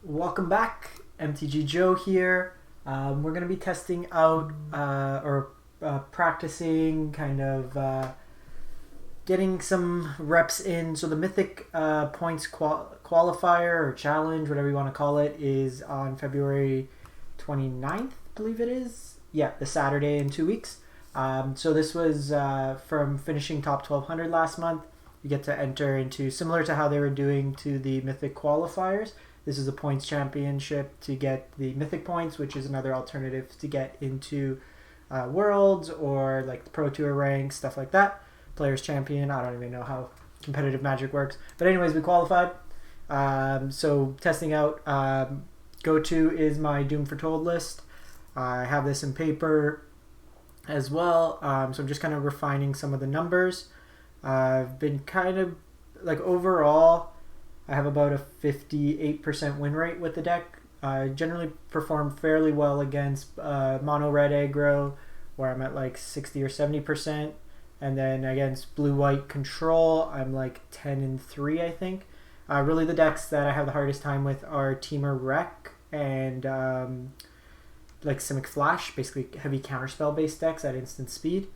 Welcome back, MTG Joe here. We're going to be testing out practicing, getting some reps in. So the Mythic points qualifier or challenge, whatever you want to call it, is on February 29th, I believe it is. Yeah, the Saturday in 2 weeks. So this was from finishing top 1200 last month. You get to enter into, similar to how they were doing to the Mythic qualifiers. This is a points championship to get the Mythic points, which is another alternative to get into Worlds or like the Pro Tour ranks, stuff like that. Players Champion, I don't even know how competitive Magic works. But anyways, we qualified. So testing out, go-to is my Doom Foretold list. I have this in paper as well. So I'm just kind of refining some of the numbers. I've been kind of, like overall, I have about a 58% win rate with the deck. I generally perform fairly well against mono red aggro, where I'm at like 60 or 70%. And then against blue-white control, I'm like 10-3, I think. Really the decks that I have the hardest time with are Temur Wreck and like Simic Flash, basically heavy counterspell based decks at instant speed.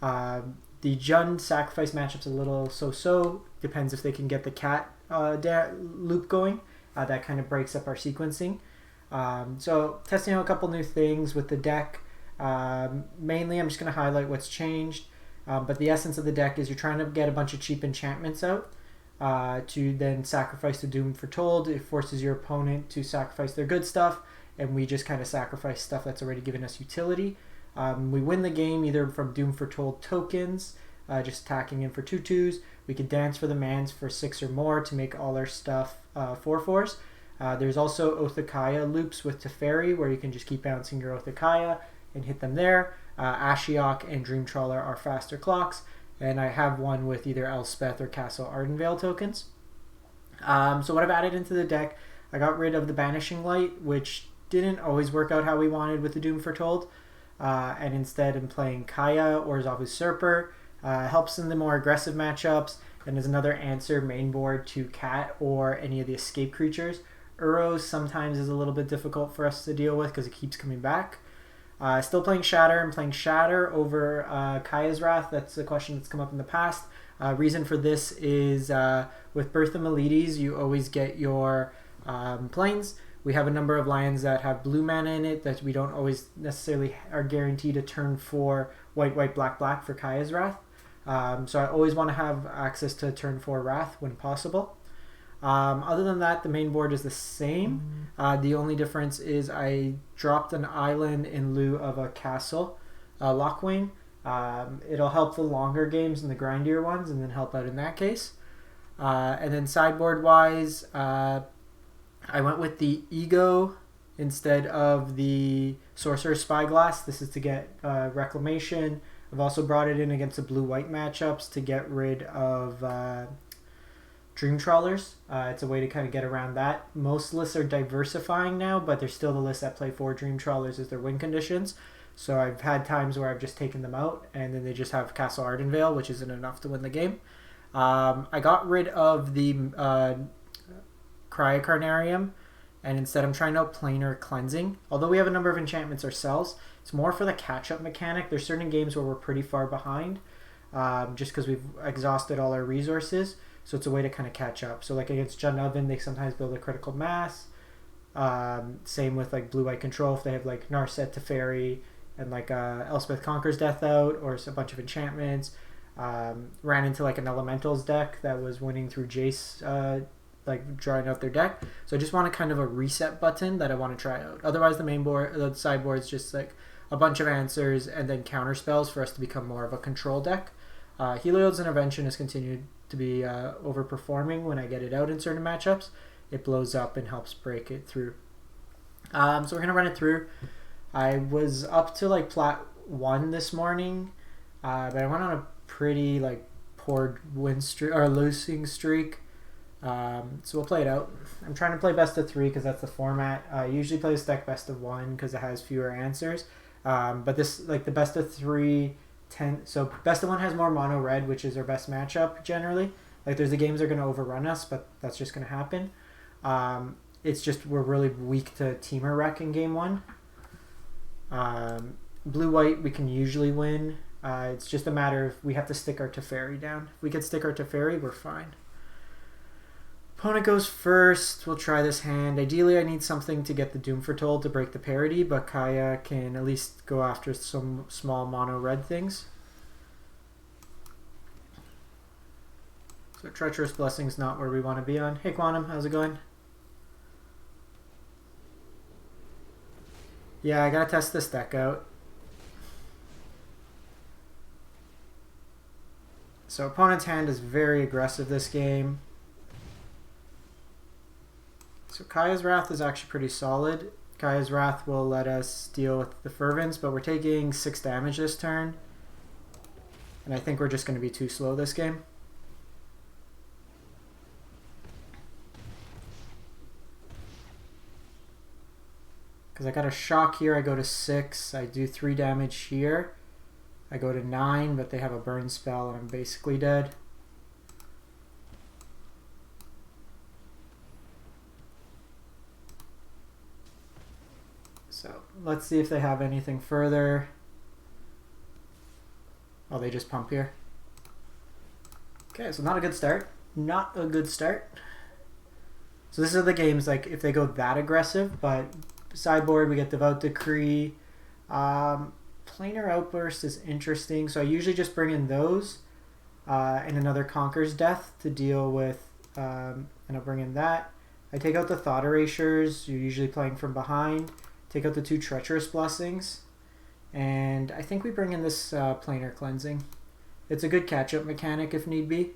The Jund sacrifice matchup's a little so-so. Depends if they can get the cat loop going. That kind of breaks up our sequencing. So testing out a couple new things with the deck. Mainly I'm just going to highlight what's changed. But the essence of the deck is you're trying to get a bunch of cheap enchantments out to then sacrifice the Doom Foretold. It forces your opponent to sacrifice their good stuff, and we just kind of sacrifice stuff that's already given us utility. We win the game either from Doom Foretold tokens, just attacking in for 2/2s. We could dance for the Manse for 6 or more to make all our stuff 4/4s. There's also Othakaya loops with Teferi, where you can just keep bouncing your Othakaya and hit them there. Ashiok and Dream Trawler are faster clocks, and I have one with either Elspeth or Castle Ardenvale tokens. So what I've added into the deck, I got rid of the Banishing Light, which didn't always work out how we wanted with the Doom Foretold. And instead I'm playing Kaya or Zav Usurper. Helps in the more aggressive matchups, and is another answer main board to Cat or any of the escape creatures. Uros sometimes is a little bit difficult for us to deal with because it keeps coming back. Still playing Shatter. I'm playing Shatter over Kaya's Wrath. That's a question that's come up in the past. Reason for this is with Birth of Meletis, you always get your planes. We have a number of lands that have blue mana in it that we don't always necessarily are guaranteed a turn for white, black for Kaya's Wrath. So I always want to have access to turn 4 Wrath when possible. Other than that, the main board is the same. The only difference is I dropped an island in lieu of a castle, Lockwing. It'll help the longer games and the grindier ones, and then help out in that case. And then sideboard wise, I went with the Ego instead of the Sorcerer's Spyglass. This is to get Reclamation. I've also brought it in against the blue-white matchups to get rid of Dream Trawlers. It's a way to kind of get around that. Most lists are diversifying now, but there's still the lists that play 4 Dream Trawlers as their win conditions. So I've had times where I've just taken them out, and then they just have Castle Ardenvale, which isn't enough to win the game. I got rid of the Cryocarnarium, and instead I'm trying out Planar Cleansing. Although we have a number of enchantments ourselves, it's more for the catch-up mechanic. There's certain games where we're pretty far behind, just because we've exhausted all our resources, so it's a way to kind of catch up. So like against Jund, they sometimes build a critical mass. Same with like blue-white control, if they have like Narset Teferi and like Elspeth Conquers Death out, or a bunch of enchantments. Ran into like an Elementals deck that was winning through Jace, like drawing out their deck. So I just want a kind of a reset button that I want to try out. Otherwise the main board, the sideboard is just like a bunch of answers and then counter spells for us to become more of a control deck. Heliod's Intervention has continued to be overperforming when I get it out in certain matchups. It blows up and helps break it through. So we're going to run it through. I was up to like plat 1 this morning, but I went on a pretty like poor win streak or losing streak. So we'll play it out. I'm trying to play best of 3 because that's the format. I usually play this deck best of 1 because it has fewer answers. But this, like the best of 3, so best of 1 has more mono red, which is our best matchup generally. Like there's the games that are going to overrun us, but that's just going to happen. It's just we're really weak to Temur Wreck in game 1. Blue-white we can usually win. It's just a matter of we have to stick our Teferi down. If we can stick our Teferi, we're fine. Opponent goes first. We'll try this hand. Ideally, I need something to get the Doom Foretold to break the parity, but Kaya can at least go after some small mono red things. So Treacherous Blessing's not where we want to be on. Hey Quantum, how's it going? Yeah, I gotta test this deck out. So opponent's hand is very aggressive this game. So Kaya's Wrath is actually pretty solid. Kaya's Wrath will let us deal with the Fervents, but we're taking 6 damage this turn. And I think we're just going to be too slow this game. Because I got a shock here, I go to 6. I do 3 damage here. I go to 9, but they have a burn spell and I'm basically dead. So let's see if they have anything further. Oh, they just pump here. Okay, so not a good start. Not a good start. So this are the games, like, if they go that aggressive, but sideboard, we get Devout Decree. Planar Outburst is interesting, so I usually just bring in those and another Conqueror's Death to deal with, and I'll bring in that. I take out the Thought Erasures, you're usually playing from behind. Take out the 2 Treacherous Blessings, and I think we bring in this Planar Cleansing. It's a good catch-up mechanic if need be.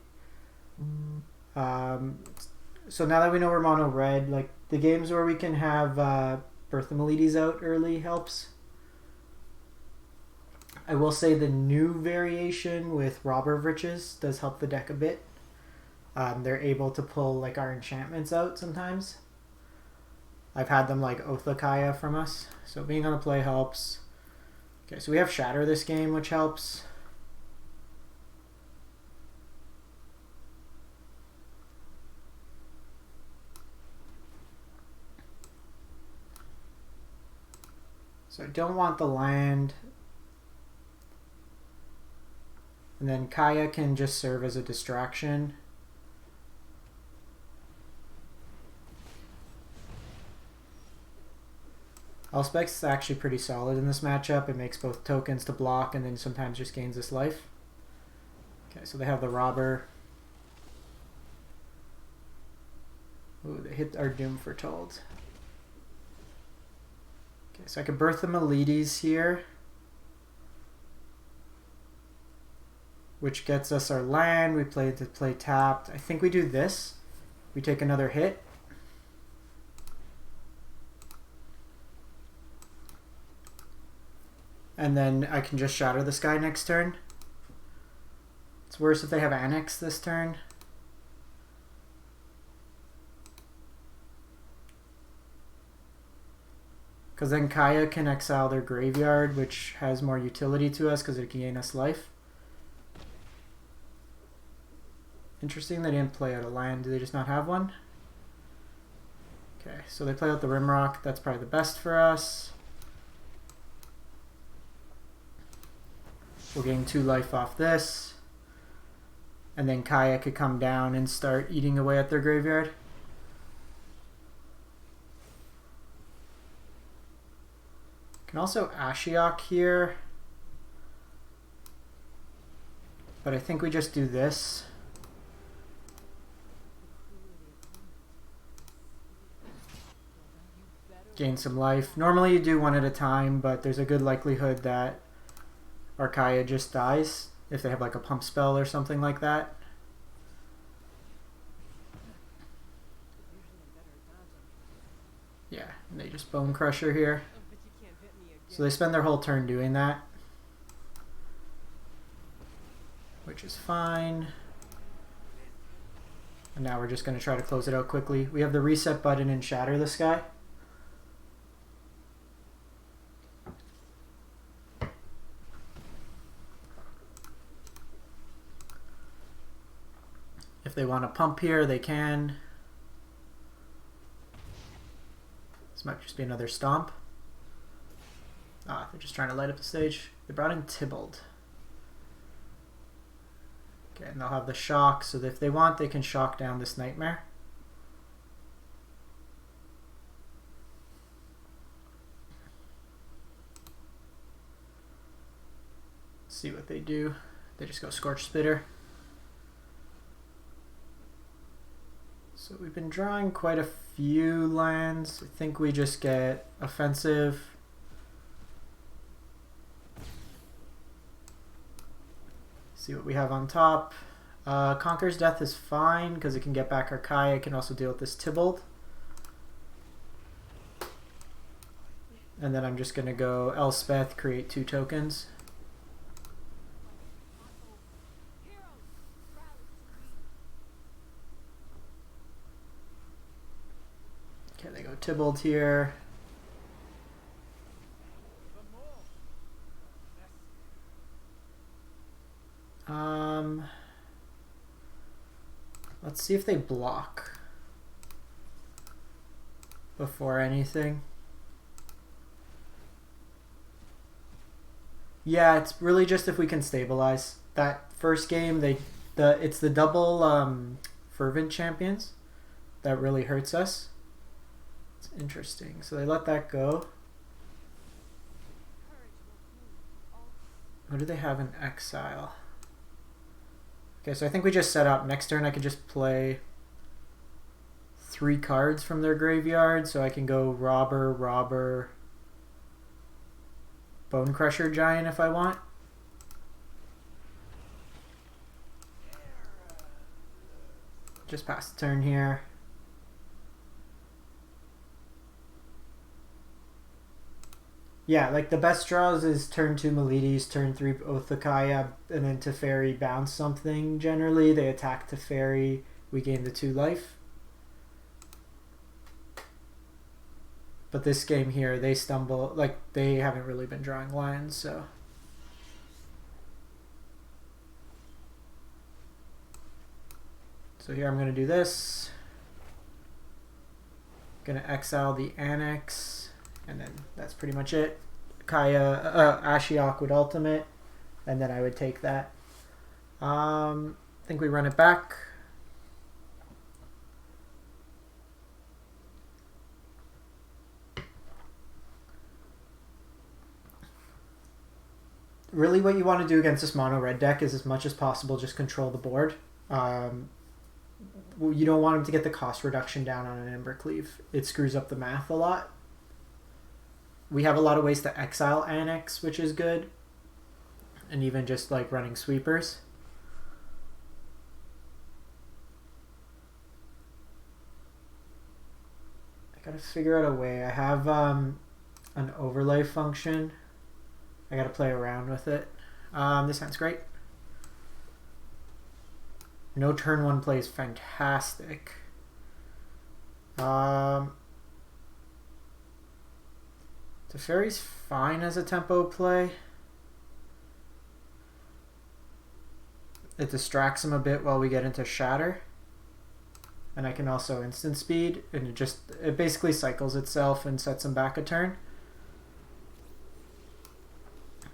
So now that we know we're mono red, like the games where we can have Birth of Meletis out early helps. I will say the new variation with Robber of Riches does help the deck a bit. They're able to pull like our enchantments out sometimes. I've had them like Othakaya from us, so being on the play helps. Okay, so we have Shatter this game, which helps. So I don't want the land. And then Kaya can just serve as a distraction. Elspeth's actually pretty solid in this matchup. It makes both tokens to block and then sometimes just gains this life. Okay, so they have the Robber. Ooh, they hit our Doom Foretold. Okay, so I could Birth of Meletis here, which gets us our land. We play to play tapped. I think we do this. We take another hit. And then I can just Shatter the Sky next turn. It's worse if they have Annex this turn. Because then Kaya can exile their graveyard, which has more utility to us because it can gain us life. Interesting they didn't play out a land. Do they just not have one? Okay, so they play out the Rimrock. That's probably the best for us. We're getting 2 life off this. And then Kaya could come down and start eating away at their graveyard. Can also Ashiok here. But I think we just do this. Gain some life. Normally you do one at a time, but there's a good likelihood that our Kaya just dies if they have like a pump spell or something like that. Yeah, and they just Bone Crusher here. So they spend their whole turn doing that, which is fine. And now we're just going to try to close it out quickly. We have the reset button and Shatter the Sky. If they want to pump here, they can. This might just be another stomp. Ah, they're just trying to light up the stage. They brought in Tybalt. Okay, and they'll have the shock, so that if they want, they can shock down this Nightmare. See what they do. They just go Scorch Spitter. So we've been drawing quite a few lands. I think we just get offensive. See what we have on top. Conqueror's Death is fine because it can get back Archaea. It can also deal with this Tybalt. And then I'm just going to go Elspeth, create 2 tokens. Okay, they go Tybalt here. Let's see if they block before anything. Yeah, it's really just if we can stabilize. That first game, it's the double Fervent Champions that really hurts us. It's interesting. So they let that go. What do they have in exile? Okay, so I think we just set up. Next turn I could just play 3 cards from their graveyard. So I can go Robber, Robber, Bone Crusher Giant if I want. Just pass the turn here. Yeah, like the best draws is turn 2 Meletis, turn 3 Othakaya, and then Teferi bounce something generally. They attack Teferi, we gain the 2 life. But this game here, they stumble, like they haven't really been drawing lands, so. So here I'm going to do this. Going to exile the Annex. And then that's pretty much it. Ashiok would ultimate, and then I would take that. I think we run it back. Really what you want to do against this mono red deck is as much as possible just control the board. You don't want him to get the cost reduction down on an Embercleave. It screws up the math a lot. We have a lot of ways to exile Annex, which is good. And even just like running sweepers. I gotta figure out a way. I have an overlay function. I gotta play around with it. This sounds great. No turn 1 play is fantastic. Teferi's fine as a tempo play. It distracts him a bit while we get into Shatter. And I can also instant speed, and it basically cycles itself and sets him back a turn.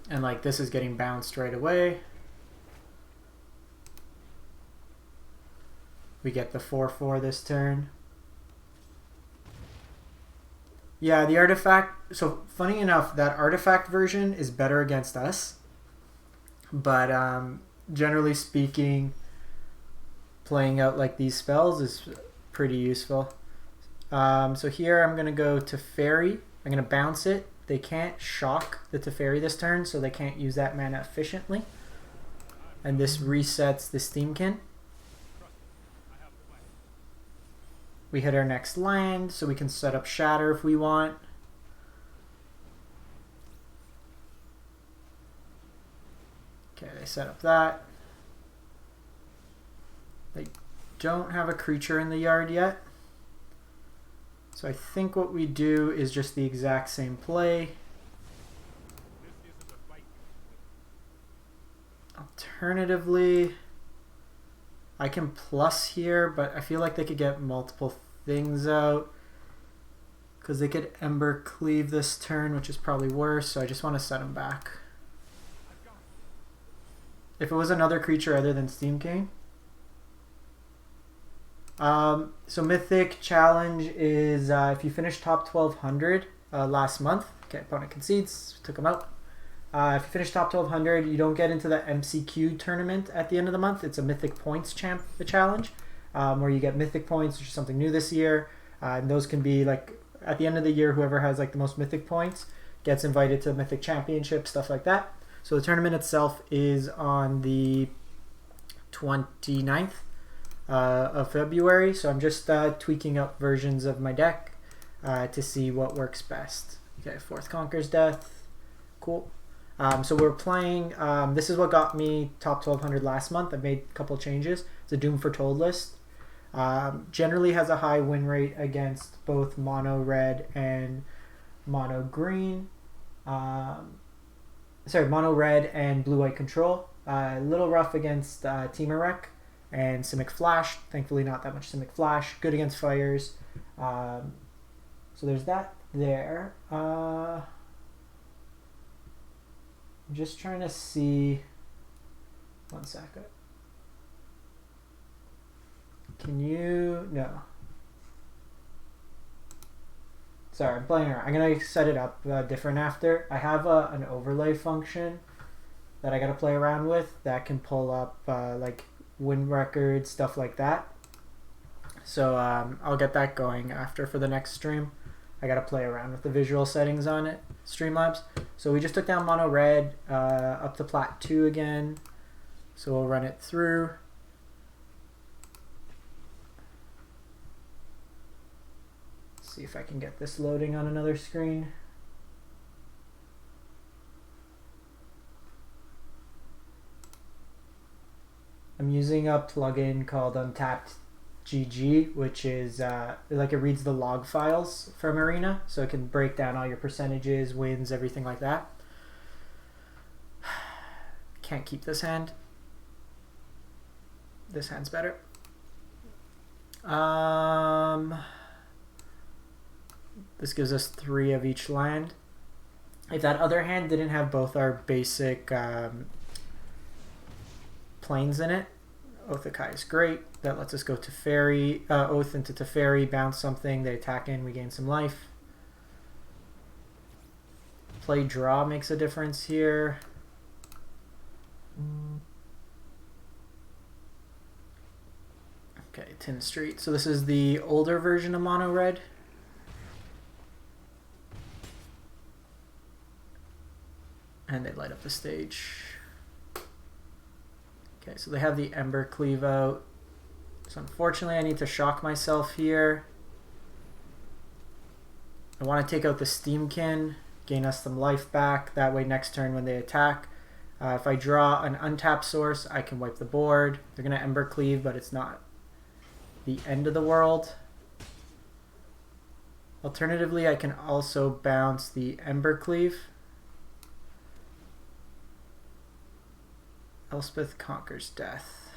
And like this is getting bounced right away. We get the 4/4 this turn. Yeah, the artifact, so funny enough, that artifact version is better against us. But generally speaking, playing out like these spells is pretty useful. So here I'm going to go Teferi. I'm going to bounce it. They can't shock the Teferi this turn, so they can't use that mana efficiently. And this resets the Steamkin. We hit our next land, so we can set up Shatter if we want. Okay, they set up that. They don't have a creature in the yard yet. So I think what we do is just the exact same play. Alternatively, I can plus here, but I feel like they could get multiple things out. Because they could Ember Cleave this turn, which is probably worse, so I just want to set them back. If it was another creature other than Steam King. So Mythic challenge is if you finish top 1200 last month, okay, opponent concedes, took them out. If you finish top 1200, you don't get into the MCQ tournament at the end of the month. It's a Mythic Points challenge, where you get Mythic Points, which is something new this year. And those can be like, at the end of the year, whoever has like the most Mythic Points gets invited to the Mythic Championship, stuff like that. So the tournament itself is on the 29th of February. So I'm just tweaking up versions of my deck to see what works best. Okay, Fourth Conqueror's Death. Cool. So we're playing, this is what got me top 1200 last month. I made a couple changes. It's a Doom Foretold list. Generally has a high win rate against both mono red and mono green. Mono red and blue white control. A little rough against Teamerek and Simic Flash. Thankfully not that much Simic Flash. Good against fires. So there's that there. I'm just trying to see. One second. Can you? No. Sorry, I'm playing around. I'm going to set it up different after. I have an overlay function that I got to play around with that can pull up like win records, stuff like that. So I'll get that going after for the next stream. I got to play around with the visual settings on it, Streamlabs. So we just took down mono red up to plat 2 again. So we'll run it through. See if I can get this loading on another screen. I'm using a plugin called Untapped GG, which is like it reads the log files from Arena, so it can break down all your percentages, wins, everything like that. Can't keep this hand. This hand's better. This gives us 3 of each land. If that other hand didn't have both our basic planes in it, Oath of Kai is great. That lets us go Teferi, Oath into Teferi, bounce something, they attack in, we gain some life. Play draw makes a difference here. Okay, Tin Street. So this is the older version of mono red. And they light up the stage. Okay, so they have the Ember Cleave out. So unfortunately I need to shock myself here. I want to take out the Steamkin, gain us some life back. That way next turn when they attack, if I draw an untapped source, I can wipe the board. They're going to Ember Cleave, but it's not the end of the world. Alternatively, I can also bounce the Ember Cleave. Elspeth conquers death.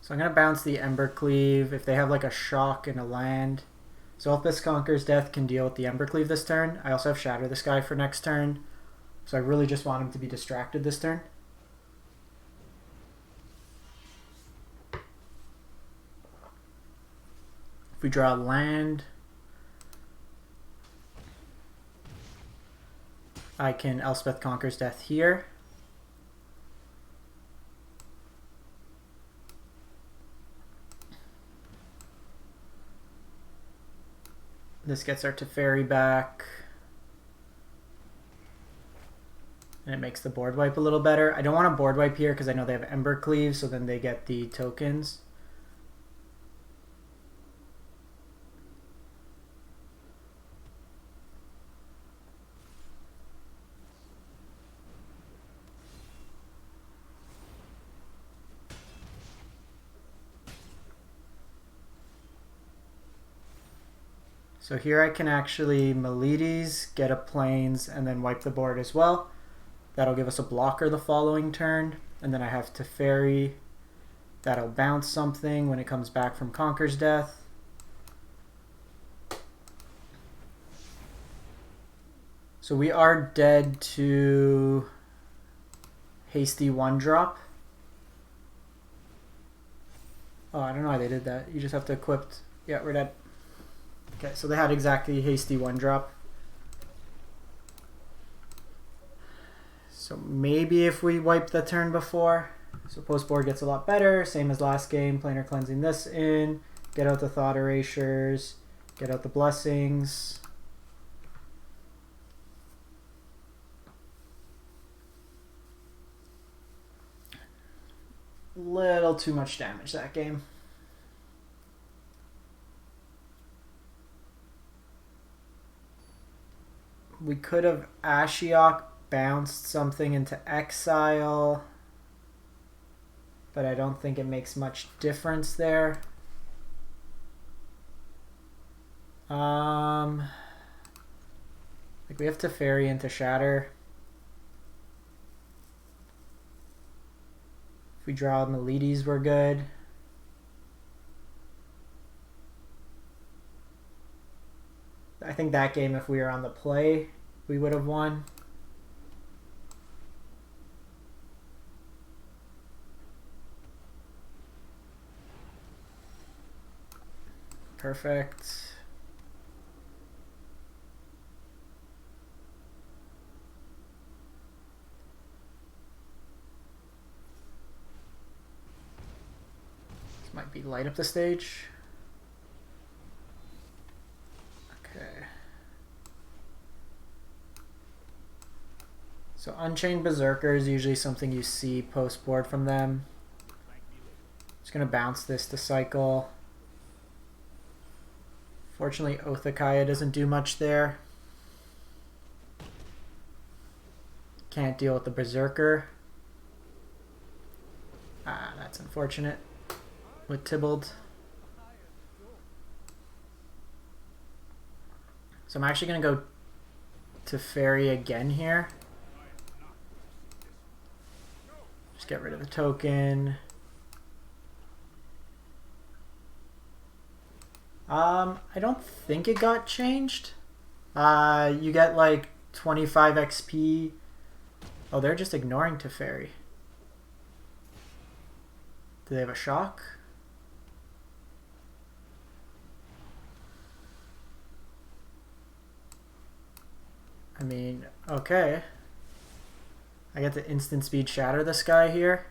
So I'm going to bounce the Ember Cleave if they have like a shock and a land. So Elspeth conquers death can deal with the Ember Cleave this turn. I also have Shatter the Sky for next turn. So I really just want him to be distracted this turn. If we draw land, I can Elspeth conquers death here. This gets our Teferi back. And it makes the board wipe a little better. I don't want to board wipe here because I know they have Ember Cleave, so then they get the tokens. So here I can actually Meletis, get a Plains, and then wipe the board as well. That'll give us a blocker the following turn. And then I have Teferi. That'll bounce something when it comes back from Conquer's Death. So we are dead to Hasty 1-drop. Oh, I don't know why they did that. You just have to equip. Yeah, we're dead. Okay, so they had exactly Hasty 1-drop. So maybe if we wipe the turn before. So post board gets a lot better. Same as last game. Planar Cleansing this in. Get out the Thought Erasures. Get out the Blessings. Little too much damage that game. We could have Ashiok bounced something into exile, but I don't think it makes much difference there. Like we have Teferi into Shatter. If we draw Meletis, we're good. I think that game, if we were on the play, we would have won. Perfect. Might be light up the stage. Okay. So Unchained Berserker is usually something you see post board from them. Just gonna bounce this to cycle. Fortunately, Othakaya doesn't do much there. Can't deal with the Berserker. Ah, that's unfortunate. With Tybalt. So I'm actually going to go Teferi again here. Just get rid of the token. I don't think it got changed. You get like 25 XP. Oh, they're just ignoring Teferi. Do they have a shock? I mean, okay. I get to instant speed Shatter the Sky here.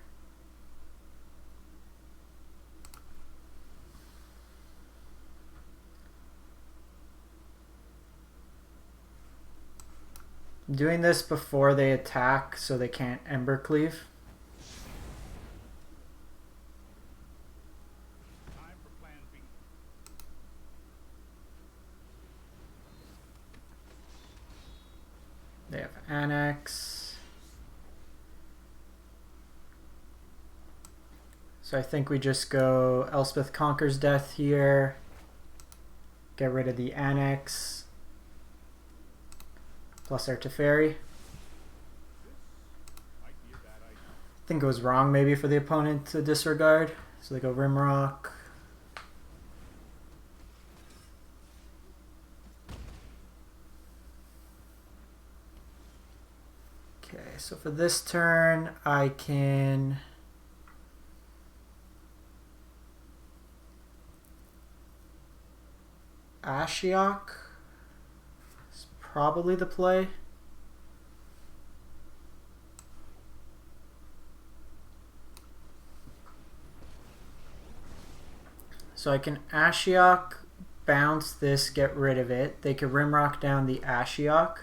I'm doing this before they attack so they can't Ember Cleave. They have Annex. So I think we just go Elspeth Conquers Death here. Get rid of the Annex. Plus our Teferi. I think it was wrong maybe for the opponent to disregard. So they go Rimrock. Okay, so for this turn, I can Ashiok is probably the play. So I can Ashiok, bounce this, get rid of it. They could Rimrock down the Ashiok.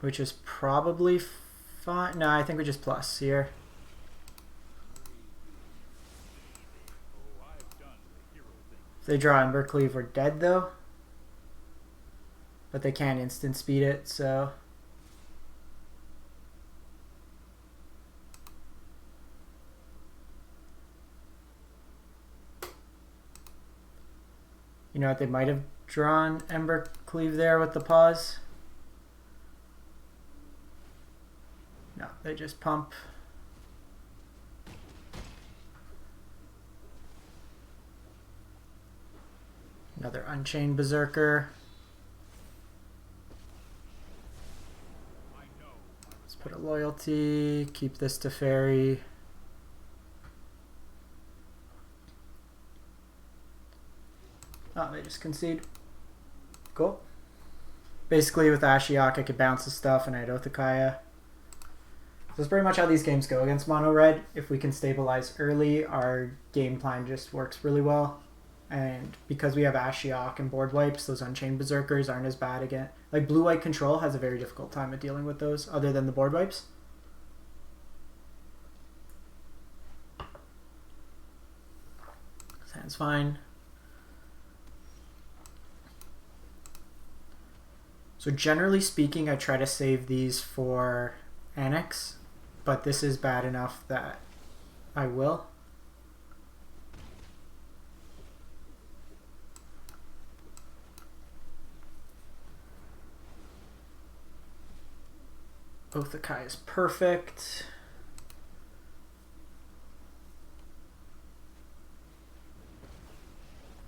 Which is probably fine. No, I think we just plus here. If they draw Ember Cleave, we're dead though. But they can't instant speed it, so. You know what, they might have drawn Ember Cleave there with the pause. No, they just pump. Another Unchained Berserker. Let's put a loyalty, keep this Teferi. Oh, they just concede. Cool. Basically with Ashiok I could bounce the stuff and I had Othakaya. So that's pretty much how these games go against mono red. If we can stabilize early, our game plan just works really well. And because we have Ashiok and board wipes, those Unchained Berserkers aren't as bad again. Like blue-white control has a very difficult time of dealing with those, other than the board wipes. Sounds fine. So generally speaking, I try to save these for Annex, but this is bad enough that I will. Othakai is perfect.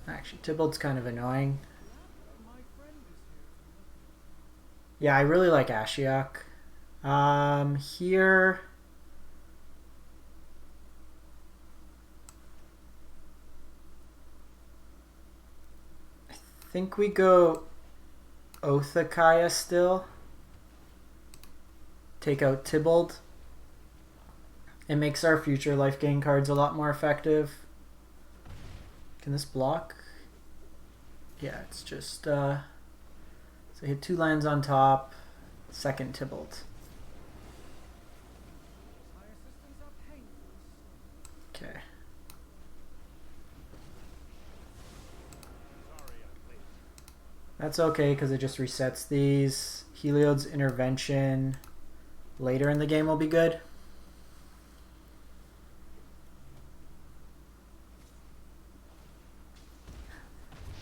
Actually, Tybalt's kind of annoying. Yeah, I really like Ashiok. Here... I think we go Othakaya still. Take out Tybalt. It makes our future life gain cards a lot more effective. Can this block? Yeah, it's just so hit 2 lands on top, second Tybalt. Okay. That's okay because it just resets these. Heliod's Intervention later in the game will be good.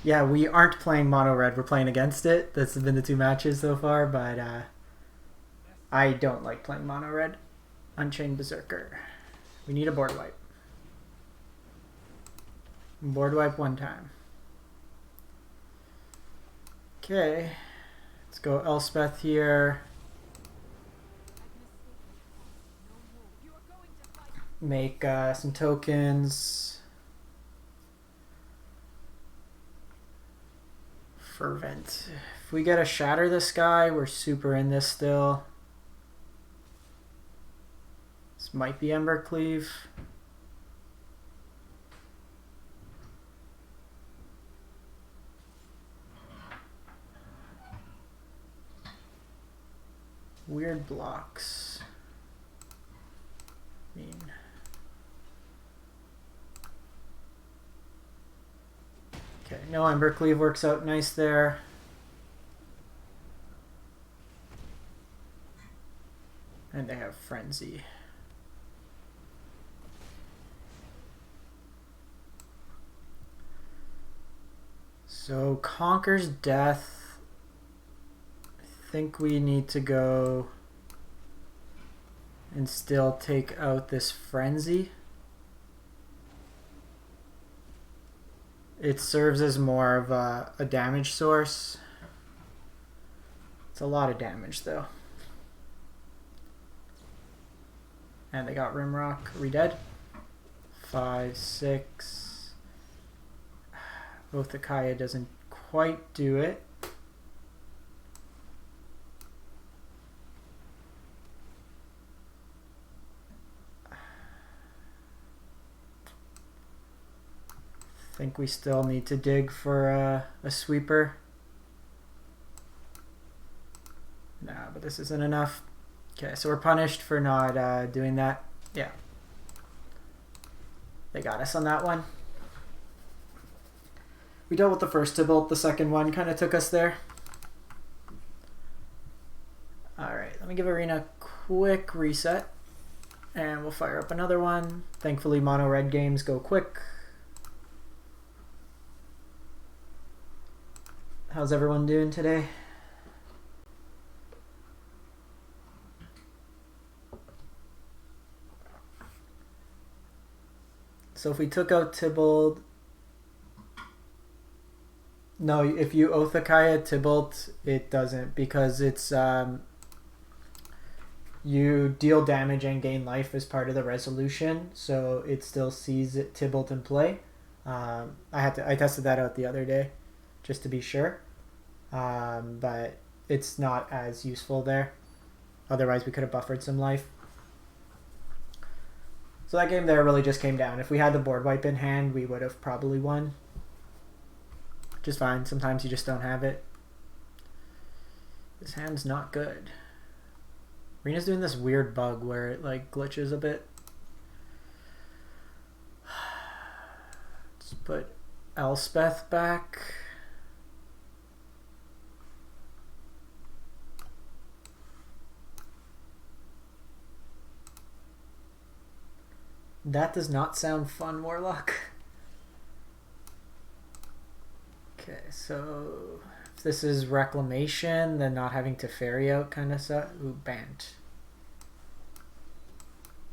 Yeah, we aren't playing mono red, we're playing against it. That's been the 2 matches so far, but I don't like playing mono red. Unchained Berserker. We need a board wipe. Board wipe 1 time. Okay, let's go Elspeth here. Make some tokens. Fervent. If we get a Shatter the Sky, we're super in this still. This might be Ember Cleave. Weird blocks. Mean. Okay, no Ember Cleave works out nice there. And they have Frenzy. So Conquer's Death. I think we need to go and still take out this Frenzy. It serves as more of a damage source. It's a lot of damage though. And they got Rimrock. Are we dead? 5, 6. Othakaya doesn't quite do it. I think we still need to dig for a sweeper. Nah, but this isn't enough. Okay, so we're punished for not doing that. Yeah. They got us on that one. We dealt with the first Tybalt, the second one kind of took us there. Alright, let me give Arena a quick reset. And we'll fire up another one. Thankfully, mono red games go quick. How's everyone doing today? So if we took out Tybalt... No, if you Oathakaya Tybalt, it doesn't, because it's... you deal damage and gain life as part of the resolution, so it still sees it Tybalt in play. I tested that out the other day, just to be sure. But it's not as useful there. Otherwise, we could have buffered some life. So that game there really just came down. If we had the board wipe in hand, we would have probably won. Which is fine. Sometimes you just don't have it. This hand's not good. Rena's doing this weird bug where it like glitches a bit. Let's put Elspeth back. That does not sound fun, Warlock. Okay, so if this is Reclamation, then not having Teferi out kind of sucks. Ooh, Bant.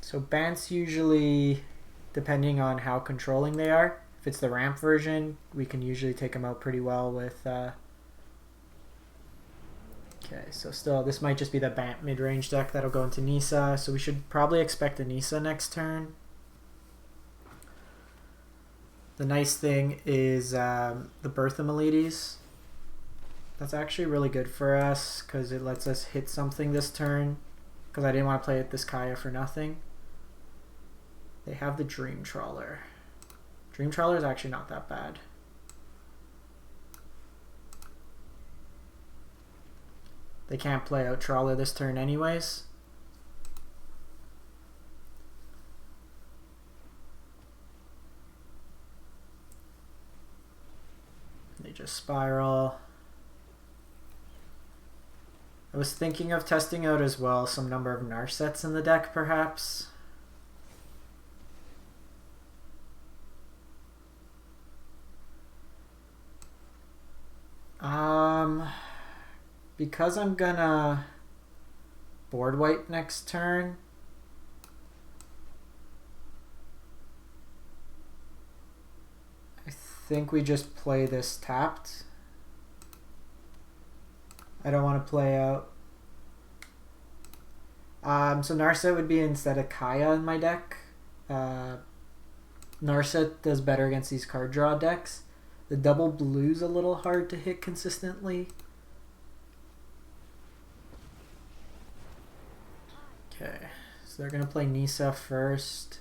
So Bant's usually, depending on how controlling they are, if it's the ramp version, we can usually take them out pretty well with... Okay, so still, this might just be the Bant mid-range deck that'll go into Nisa, so we should probably expect a Nisa next turn. The nice thing is the Birth of Meletis. That's actually really good for us because it lets us hit something this turn, because I didn't want to play it this Kaya for nothing. They have the Dream Trawler. Dream Trawler is actually not that bad. They can't play out Trawler this turn anyways. They just spiral. I was thinking of testing out as well some number of Narsets in the deck, perhaps. Because I'm gonna board wipe next turn, I think we just play this tapped. I don't want to play out. So Narset would be instead of Kaya in my deck. Narset does better against these card draw decks. The double blue's a little hard to hit consistently. Okay, so they're gonna play Nisa first.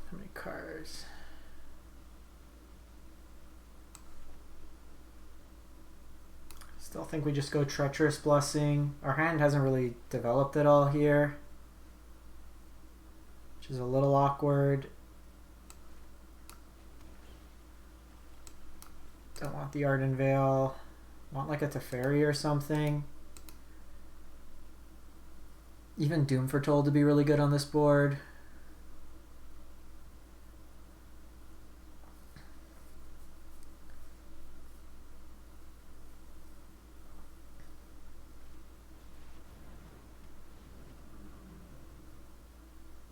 How many cards? Still think we just go Treacherous Blessing. Our hand hasn't really developed at all here, which is a little awkward. Don't want the Ardenvale. Want like a Teferi or something. Even Doom Foretold to be really good on this board.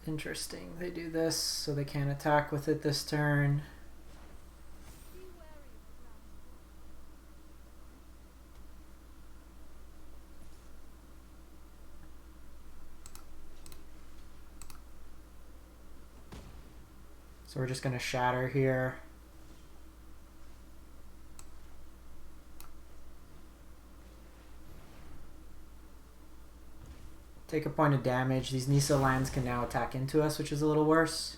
Interesting. They do this so they can't attack with it this turn. So we're just going to shatter here. Take a point of damage. These Nisa lands can now attack into us, which is a little worse.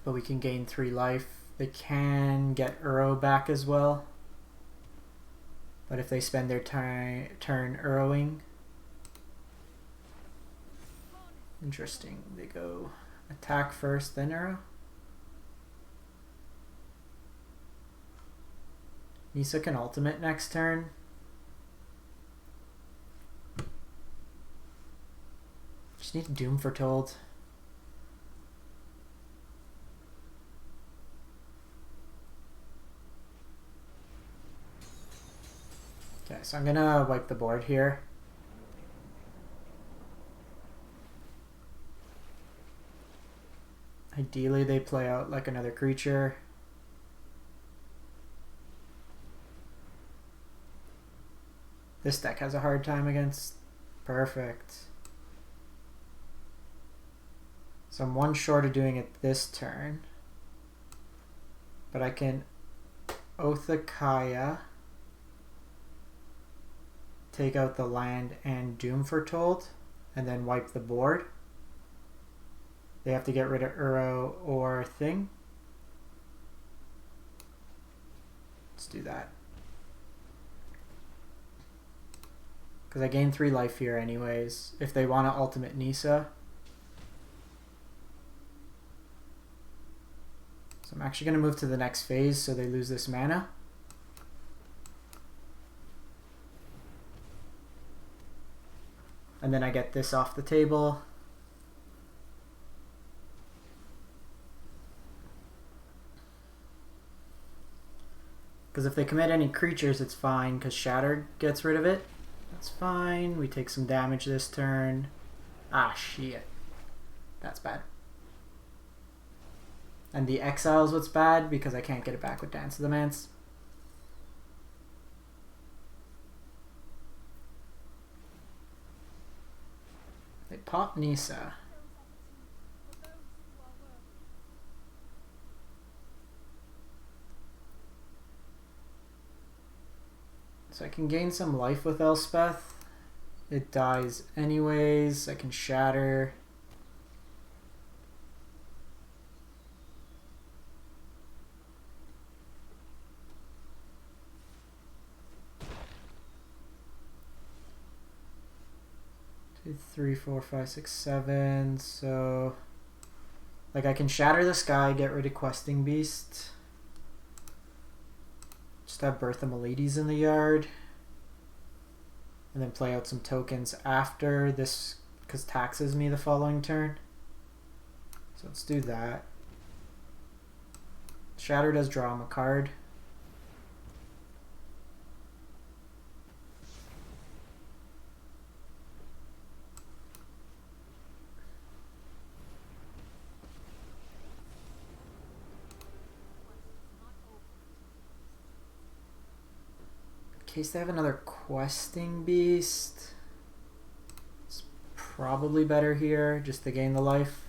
But we can gain 3 life. They can get Uro back as well. But if they spend their turn Uroing... Interesting. They go attack first, then Uro. Nisa can ultimate next turn. Just need Doom Foretold. Okay, so I'm gonna wipe the board here. Ideally they play out like another creature. This deck has a hard time against. Perfect. So I'm one short of doing it this turn. But I can Oath of Kaya, take out the land and Doom Foretold, and then wipe the board. They have to get rid of Uro or Thing. Let's do that. Because I gain 3 life here anyways, if they want to ultimate Nisa. So I'm actually going to move to the next phase so they lose this mana. And then I get this off the table. Because if they commit any creatures, it's fine, because Shatter gets rid of it. That's fine. We take some damage this turn. Ah, shit. That's bad. And the exile is what's bad, because I can't get it back with Dance of the Manse. They pop Nisa. So I can gain some life with Elspeth. It dies anyways. I can Shatter. Two, 3, 4, 5, 6, 7. So, like, I can Shatter the Sky, get rid of Questing Beast. Just have Birth of Meletis in the yard. And then play out some tokens after this, because taxes me the following turn. So let's do that. Shatter does draw him a card. In case they have another Questing Beast, it's probably better here just to gain the life.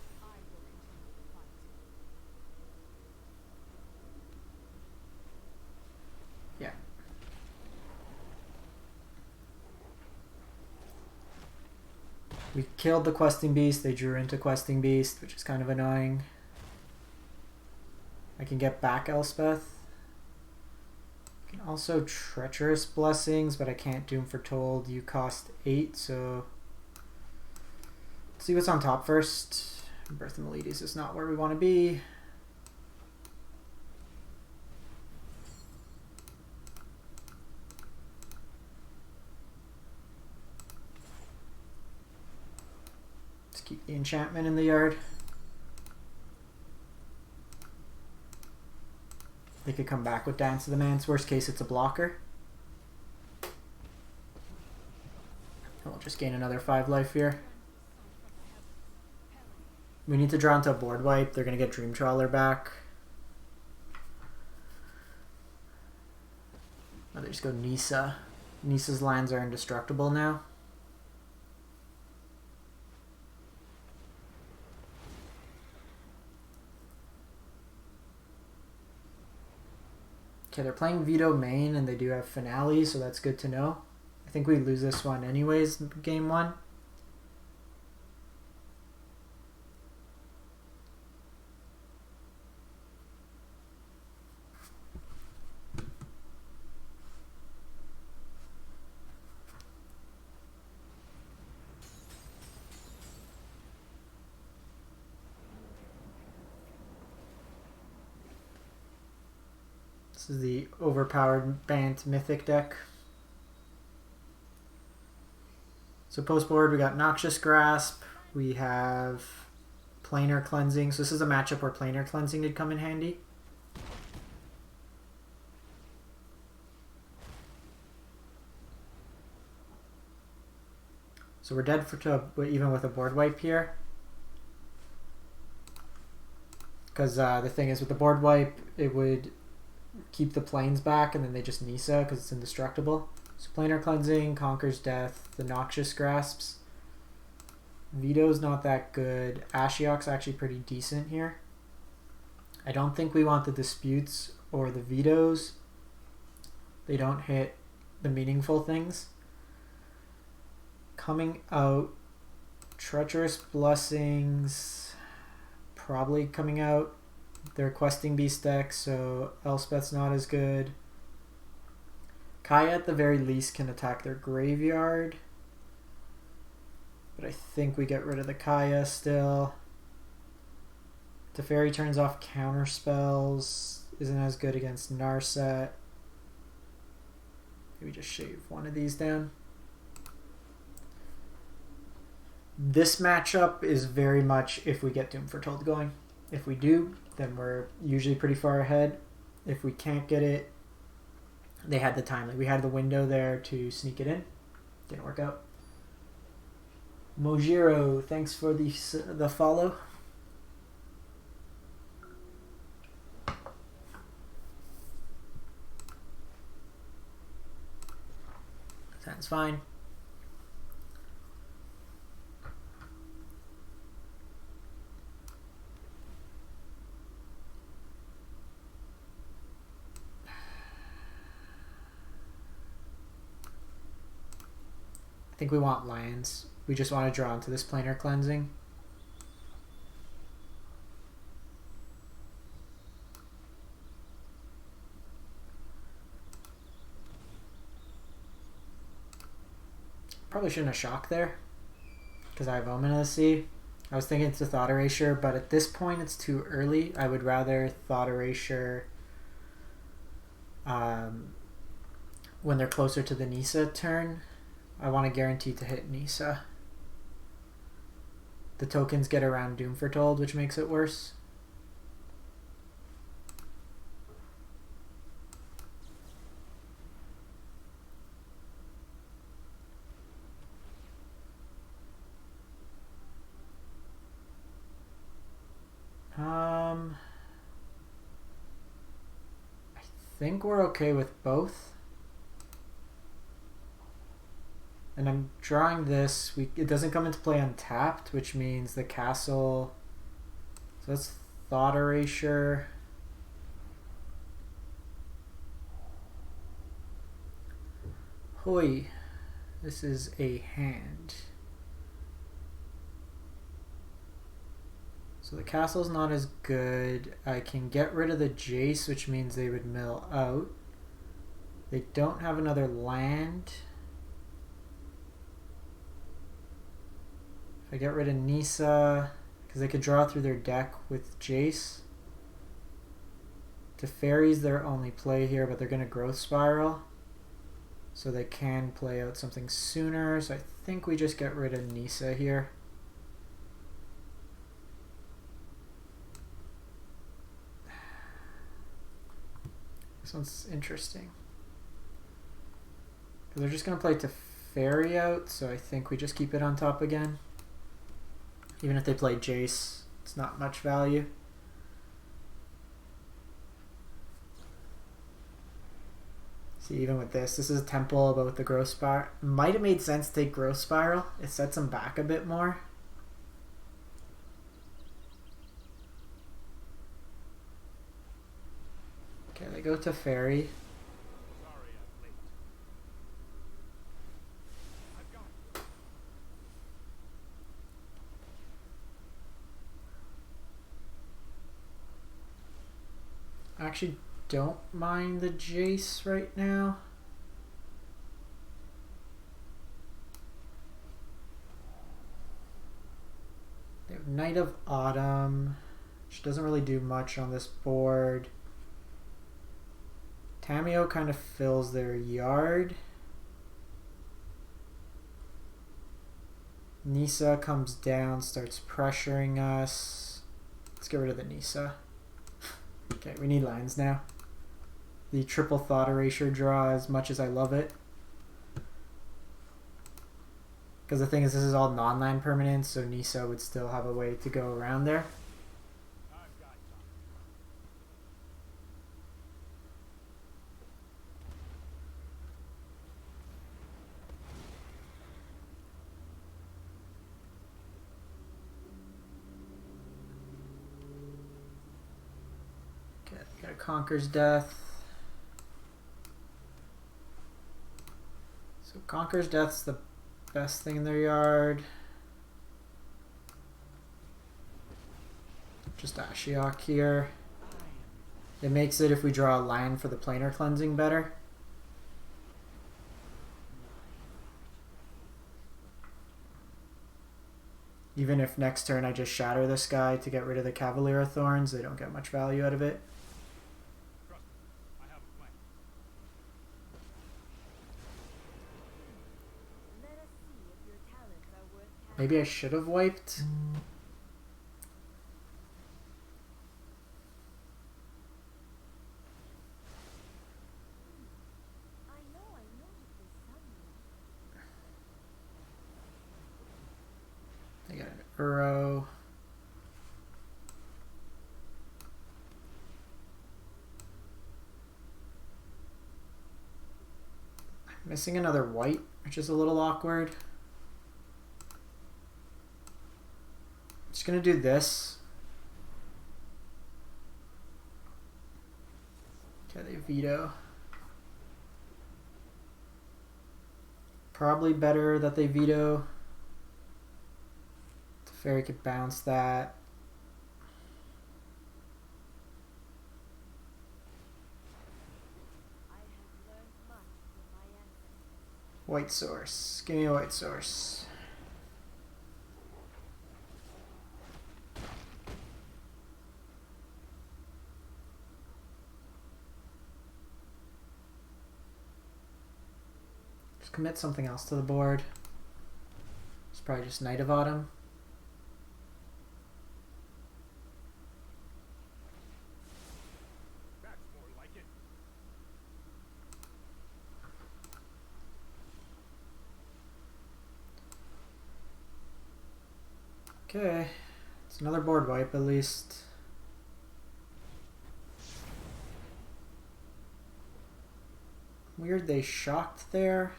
Yeah. We killed the Questing Beast, they drew into Questing Beast, which is kind of annoying. I can get back Elspeth. I can also Treacherous Blessings, but I can't Doom Foretold. You cost 8, so let's see what's on top first. Birth of Meletis is not where we want to be. Let's keep the enchantment in the yard. They could come back with Dance of the Manse. Worst case, it's a blocker. And we'll just gain another 5 life here. We need to draw into a board wipe. They're going to get Dream Trawler back. Oh, they just go Nisa. Nisa's lands are indestructible now. Okay, they're playing Veto main and they do have Finale, so that's good to know. I think we lose this one anyways, game 1. This is the overpowered Bant Mythic deck. So post board, we got Noxious Grasp. We have Planar Cleansing. So this is a matchup where Planar Cleansing did come in handy. So we're dead even with a board wipe here. Because the thing is, with the board wipe, it would keep the planes back, and then they just Nisa because it's indestructible. So Planar Cleansing conquers death. The Noxious Grasps. Veto's not that good. Ashiok's actually pretty decent here. I don't think we want the Disputes or the Vetoes. They don't hit the meaningful things. Coming out, Treacherous Blessings, probably coming out. They're Questing Beast deck, so Elspeth's not as good. Kaya at the very least can attack their graveyard. But I think we get rid of the Kaya still. Teferi turns off counter spells. Isn't as good against Narset. Maybe just shave one of these down. This matchup is very much if we get Doom Foretold going. If we do, then we're usually pretty far ahead. If we can't get it, they had the time. Like we had the window there to sneak it in. Didn't work out. Mojiro, thanks for the follow. Sounds fine. I think we want lands. We just want to draw into this Planar Cleansing. Probably shouldn't have shocked there because I have Omen of the Sea. I was thinking it's a Thought Erasure, but at this point it's too early. I would rather Thought Erasure when they're closer to the Nisa turn. I want to guarantee to hit Nisa. The tokens get around Doom Foretold, which makes it worse. I think we're okay with both. And I'm drawing this. It doesn't come into play untapped, which means the castle. So that's Thought Erasure. Hoi. This is a hand. So the castle's not as good. I can get rid of the Jace, which means they would mill out. They don't have another land. If I get rid of Nisa, because they could draw through their deck with Jace. Teferi's their only play here, but they're going to Growth Spiral. So they can play out something sooner. So I think we just get rid of Nisa here. This one's interesting. Because they're just going to play Teferi out, so I think we just keep it on top again. Even if they play Jace, it's not much value. See, even with this is a Temple, but with the Growth Spiral. Might have made sense to take Growth Spiral. It sets them back a bit more. Okay, they go to Teferi. I actually don't mind the Jace right now. They have Knight of Autumn, which doesn't really do much on this board. Tameo kind of fills their yard. Nisa comes down, starts pressuring us. Let's get rid of the Nisa. Okay, we need lands now. The triple Thought Erasure draw, as much as I love it. Because the thing is, this is all non-land permanents, so Nisa would still have a way to go around there. Okay, got a Conquer's Death. So Conquer's Death's the best thing in their yard. Just Ashiok here. It makes it, if we draw a land for the Planar Cleansing, better. Even if next turn I just Shatter the Sky to get rid of the Cavalier of Thorns, they don't get much value out of it. Maybe I should have wiped. I got an Uro. I'm missing another white, which is a little awkward. Just gonna do this. Okay, they veto. Probably better that they veto. Teferi could bounce that. White source. Give me a white source. Commit something else to the board. It's probably just Knight of Autumn. That's more like it. Okay, it's another board wipe at least. Weird they shocked there.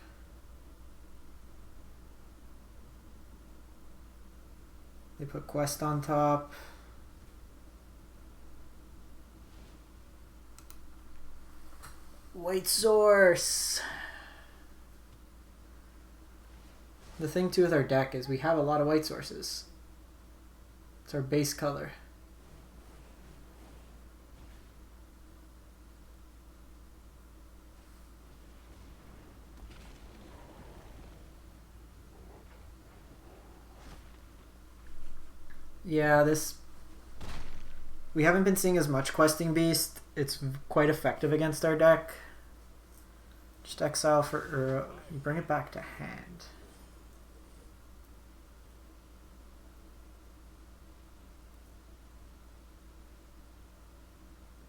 They put Quest on top. White source. The thing too with our deck is we have a lot of white sources. It's our base color. Yeah, we haven't been seeing as much Questing Beast. It's quite effective against our deck. Just exile for Uro. You bring it back to hand.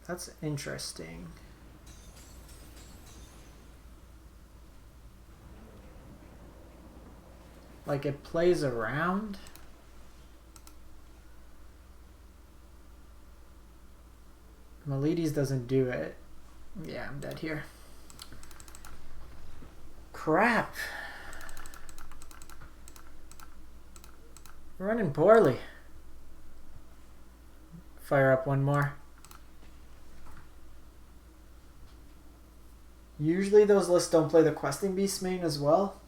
That's interesting. Like it plays around. Meletis doesn't do it. Yeah, I'm dead here. Crap. We're running poorly. Fire up one more. Usually those lists don't play the Questing Beast main as well.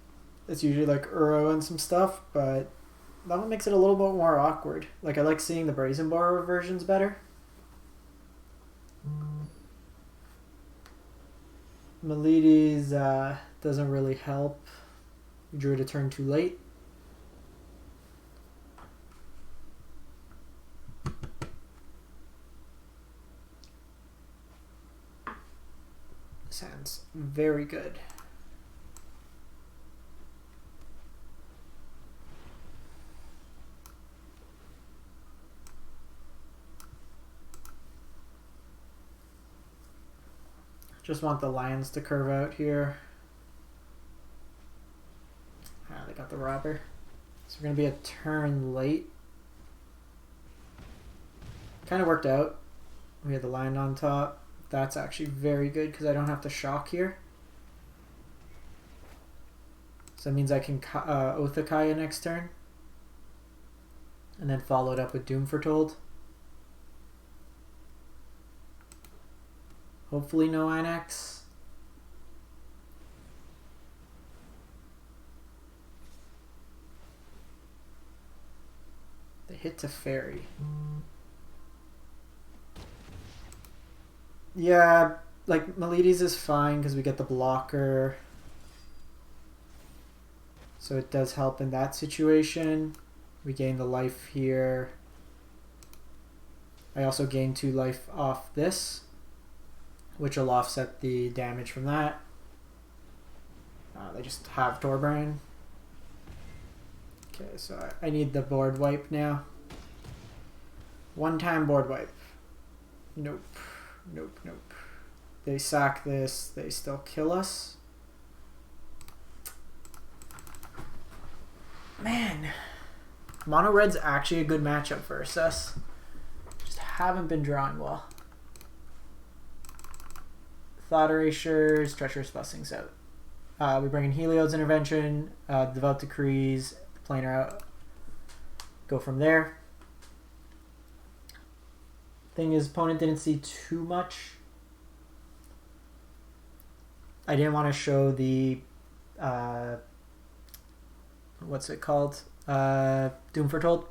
It's usually like Uro and some stuff, but that one makes it a little bit more awkward. Like I like seeing the Brazen Boar versions better. Meletis doesn't really help. We drew it a turn too late. Sounds very good. Just want the lands to curve out here. Ah, they got the robber. So we're going to be a turn late. Kind of worked out. We had the land on top. That's actually very good because I don't have to shock here. So that means I can Oathakaya next turn. And then follow it up with Doom Foretold. Hopefully no Annex. They hit Teferi. Yeah, like Meletis is fine because we get the blocker. So it does help in that situation. We gain the life here. I also gain 2 life off this, which will offset the damage from that. They just have Torbrand. Okay, so I need the board wipe now. 1-time board wipe. Nope. Nope, nope. They sack this, they still kill us. Man. Mono red's actually a good matchup for us. Just haven't been drawing well. Thought Erasures, Treacherous Blessings out. We bring in Heliod's Intervention, Devout Decrees, Planar out. Go from there. Thing is, opponent didn't see too much. I didn't want to show the what's it called? Doom Foretold.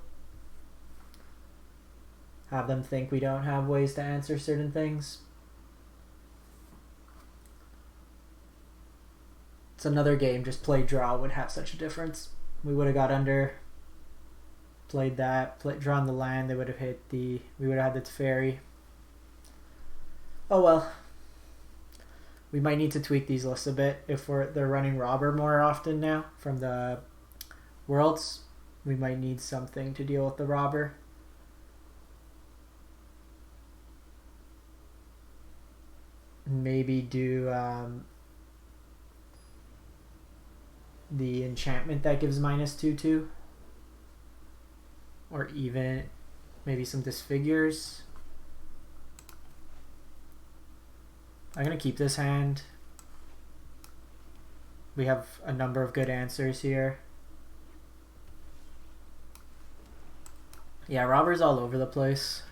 Have them think we don't have ways to answer certain things. It's another game, just play draw would have such a difference. We would have got under, played that, drawn the land, they would have hit the, we would have had the Teferi. Oh well. We might need to tweak these lists a bit if they're running Robber more often now from the Worlds. We might need something to deal with the Robber. Maybe do the enchantment that gives -2/2. Or even maybe some disfigures. I'm going to keep this hand. We have a number of good answers here. Yeah, Robber's all over the place.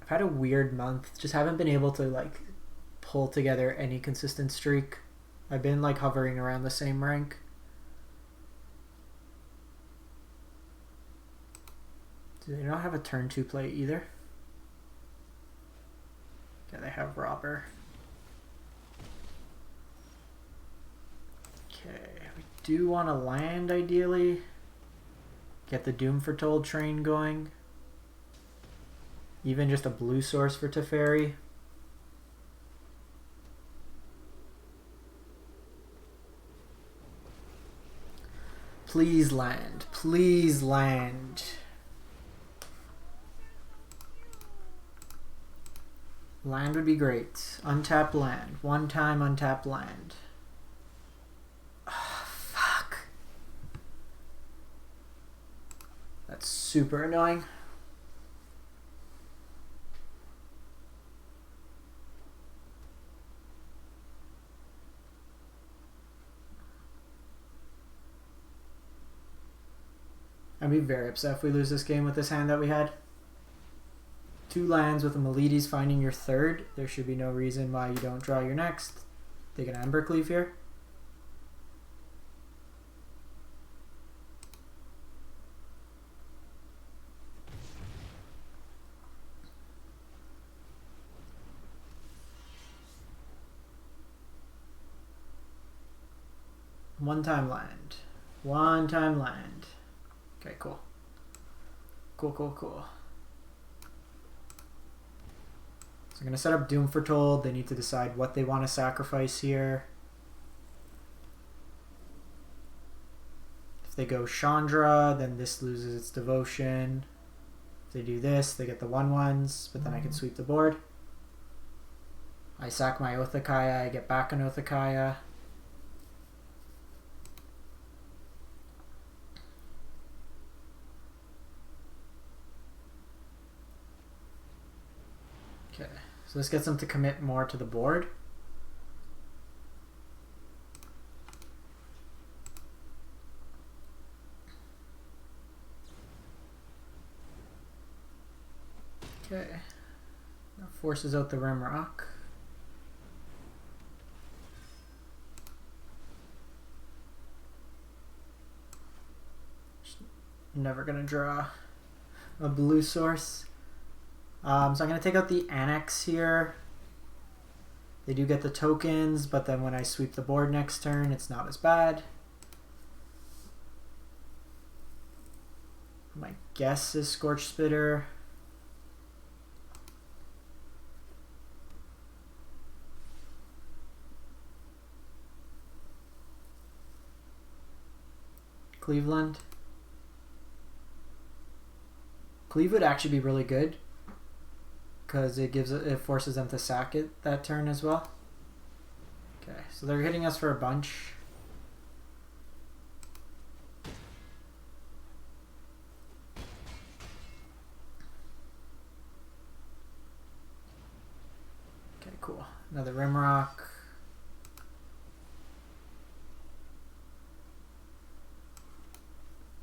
I've had a weird month. Just haven't been able to like pull together any consistent streak. I've been like hovering around the same rank. Do they not have a turn 2 play either? Yeah, they have Robber. Okay, we do want to land ideally. Get the Doom Foretold train going. Even just a blue source for Teferi. Please land. Please land. Land would be great. Untap land. 1-time untap land. Oh, fuck. That's super annoying. I'd be very upset if we lose this game with this hand that we had. 2 lands with a Meletis finding your third. There should be no reason why you don't draw your next. Take an Embercleave here. One-time land. Okay, cool. Cool. So I'm going to set up Doom Foretold. They need to decide what they want to sacrifice here. If they go Chandra, then this loses its devotion. If they do this, they get the 1/1s, but then I can sweep the board. I sack my Othakaya, I get back an Othakaya. Okay, so this gets them to commit more to the board. Okay, that forces out the Rimrock. Never gonna draw a blue source. So I'm gonna take out the Annex here. They do get the tokens, but then when I sweep the board next turn, it's not as bad. My guess is Scorch Spitter. Cleveland. Cleve would actually be really good because it forces them to sack it that turn as well. Okay, so they're hitting us for a bunch. Okay, cool. Another Rimrock.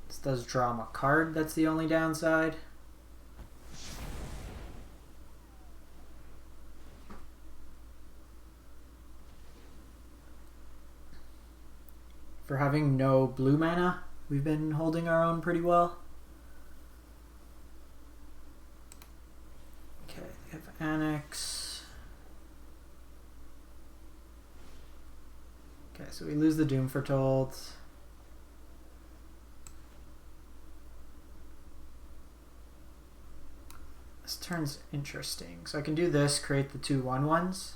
This does draw them a card, that's the only downside. For having no blue mana, we've been holding our own pretty well. Okay, we have Annex. Okay, so we lose the Doom Foretold. This turn's interesting. So I can do this, create the 2/1/1s.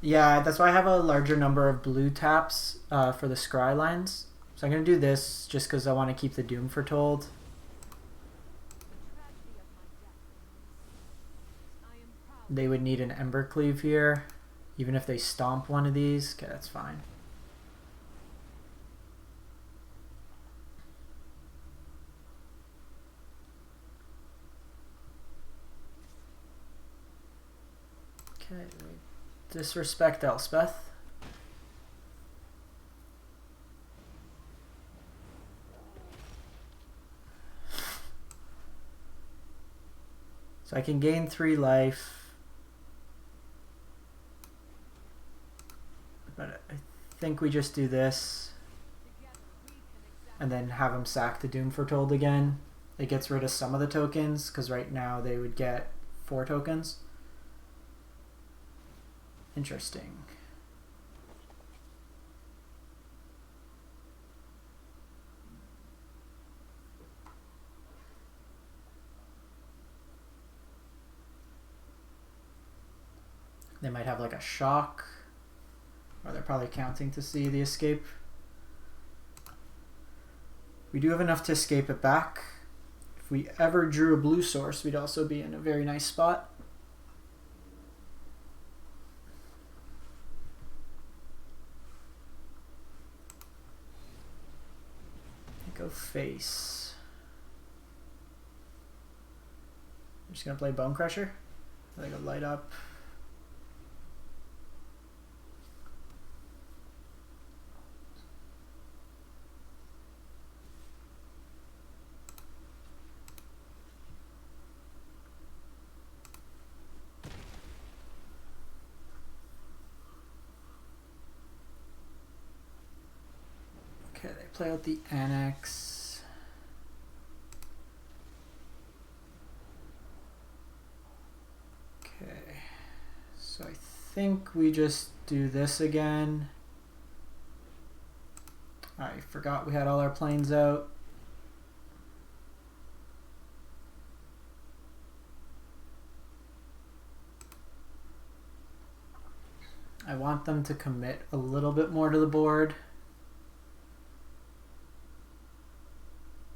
Yeah, that's why I have a larger number of blue taps for the scry lines. So I'm going to do this just because I want to keep the Doom Foretold. They would need an Embercleave here, even if they stomp one of these. Okay, that's fine. Okay, disrespect Elspeth. So I can gain 3 life. But I think we just do this. And then have him sack the Doom Foretold again. It gets rid of some of the tokens, because right now they would get 4 tokens. Interesting. They might have like a shock, or they're probably counting to see the escape. We do have enough to escape it back. If we ever drew a blue source, we'd also be in a very nice spot. Go face. I'm just gonna play Bone Crusher. I go light up. Okay, they play out the Annex. Okay, so I think we just do this again. I forgot we had all our planes out. I want them to commit a little bit more to the board,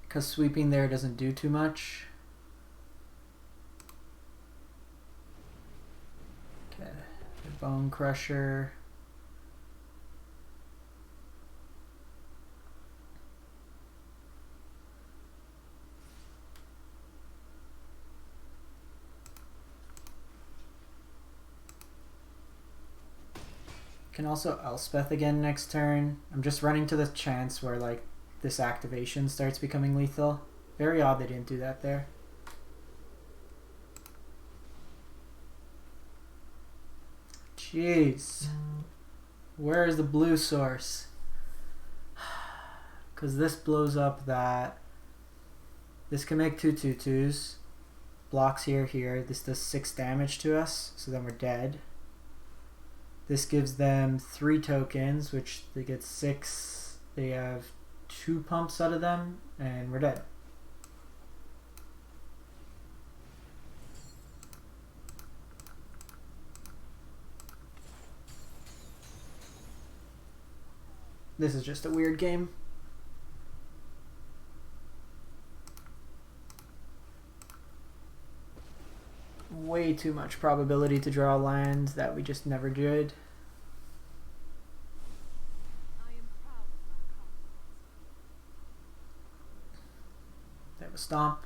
because sweeping there doesn't do too much. Okay, the Bone Crusher. Can also Elspeth again next turn. I'm just running to the chance where like this activation starts becoming lethal. Very odd they didn't do that there. Jeez. Where is the blue source? Because this blows up that. This can make 2/2/2s. Blocks here. This does 6 damage to us, so then we're dead. This gives them 3 tokens, which they get 6. They have 2 pumps out of them, and we're dead. This is just a weird game. Way too much probability to draw lands that we just never did. They have a stomp.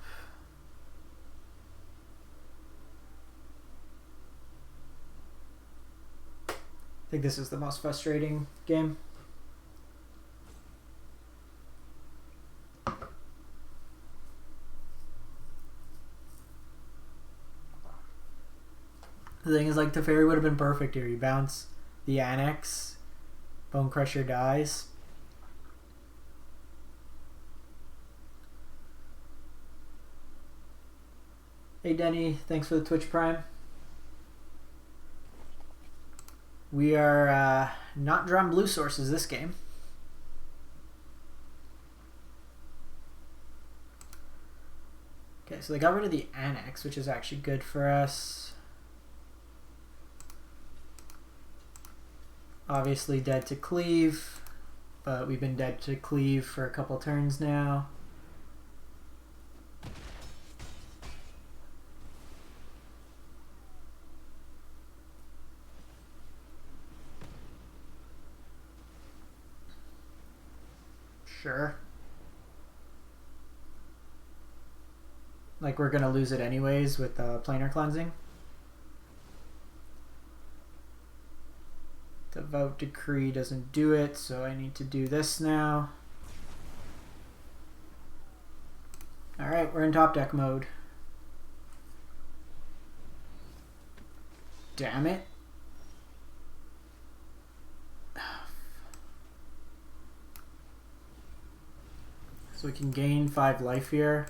I think this is the most frustrating game. The thing is, like, Teferi would have been perfect here. You bounce the Annex, Bone Crusher dies. Hey Denny, thanks for the Twitch Prime. We are not drawing blue sources this game. Okay, so they got rid of the Annex, which is actually good for us. Obviously dead to cleave, but we've been dead to cleave for a couple turns now. Sure. Like we're gonna lose it anyways with Planar Cleansing. Devout Decree doesn't do it, so I need to do this now. Alright, we're in top deck mode. Damn it. So we can gain 5 life here.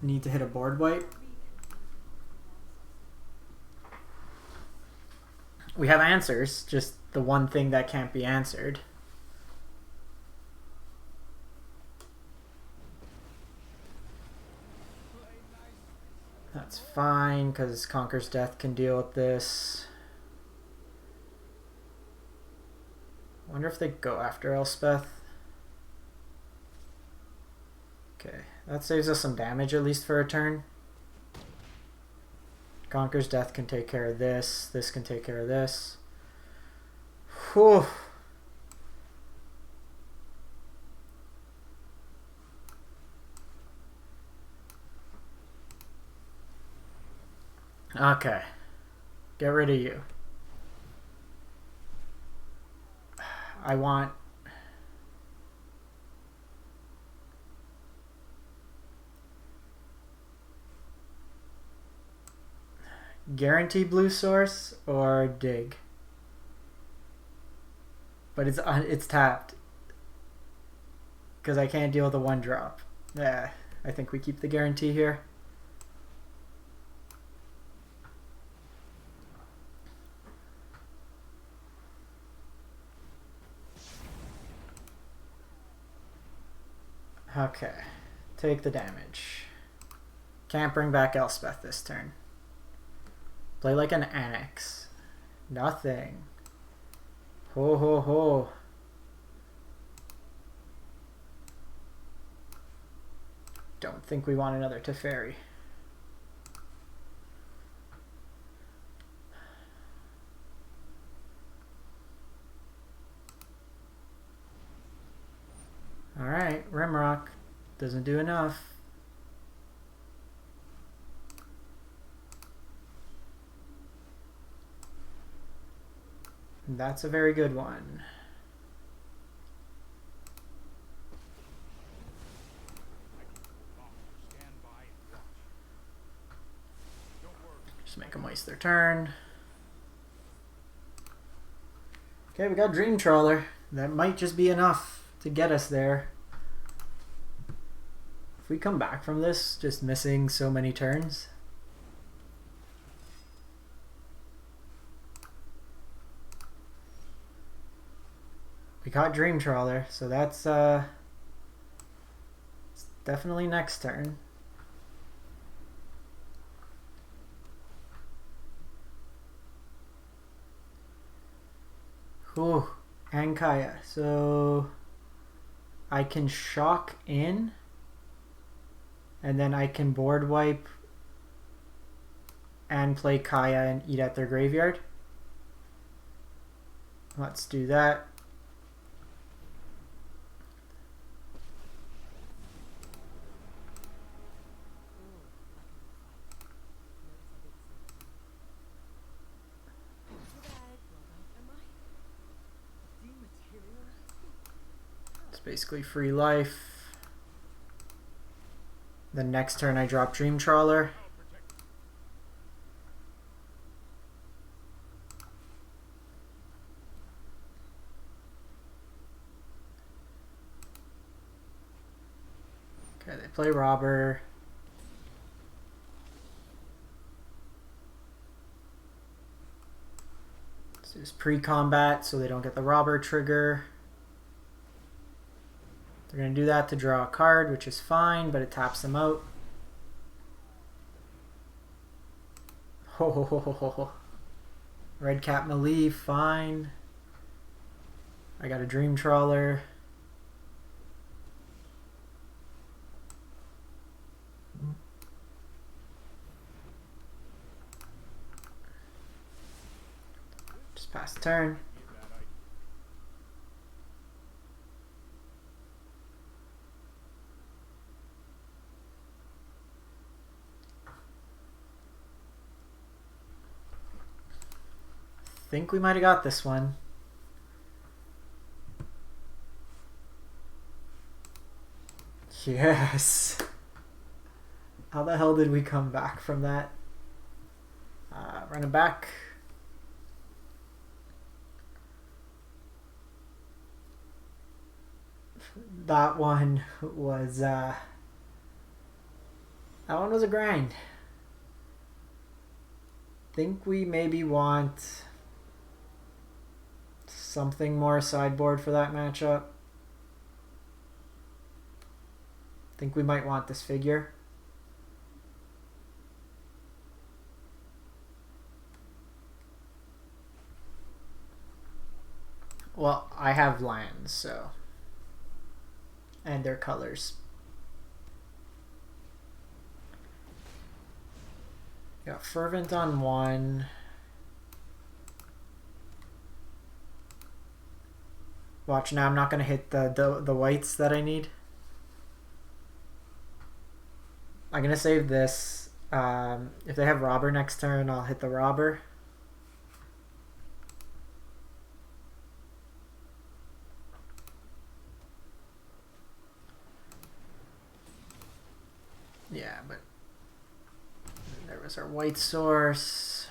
Need to hit a board wipe. We have answers, just the one thing that can't be answered. That's fine, because Conquer's Death can deal with this. I wonder if they go after Elspeth. Okay, that saves us some damage at least for a turn. Conquer's Death can take care of this. This can take care of this. Whew. Okay. Get rid of you. I want... Guarantee blue source or dig. But it's tapped. Because I can't deal with the 1-drop. Yeah, I think we keep the guarantee here. Okay. Take the damage. Can't bring back Elspeth this turn. Play like an Annex. Nothing. Ho ho ho. Don't think we want another Teferi. Alright, Rimrock. Doesn't do enough. That's a very good one. Just make them waste their turn. Okay, we got Dream Trawler. That might just be enough to get us there. If we come back from this just missing so many turns. We got Dream Trawler, so that's definitely next turn. Ooh, and Kaya. So I can shock in, and then I can board wipe and play Kaya and eat at their graveyard. Let's do that. Basically free life. The next turn I drop Dream Trawler. Okay, they play Robber. Let's do this pre-combat so they don't get the Robber trigger. They're going to do that to draw a card, which is fine, but it taps them out. Ho ho ho ho ho ho. Red Cap Melee, fine. I got a Dream Trawler. Just pass the turn. Think we might have got this one. Yes. How the hell did we come back from that? Run it back. That one was a grind. Think we maybe want something more sideboard for that matchup. Think we might want this figure. Well, I have lands, so. And their colors. Got Fervent on one. Watch now, I'm not going to hit the whites that I need. I'm going to save this. If they have Robber next turn, I'll hit the Robber. Yeah, but there was our white source.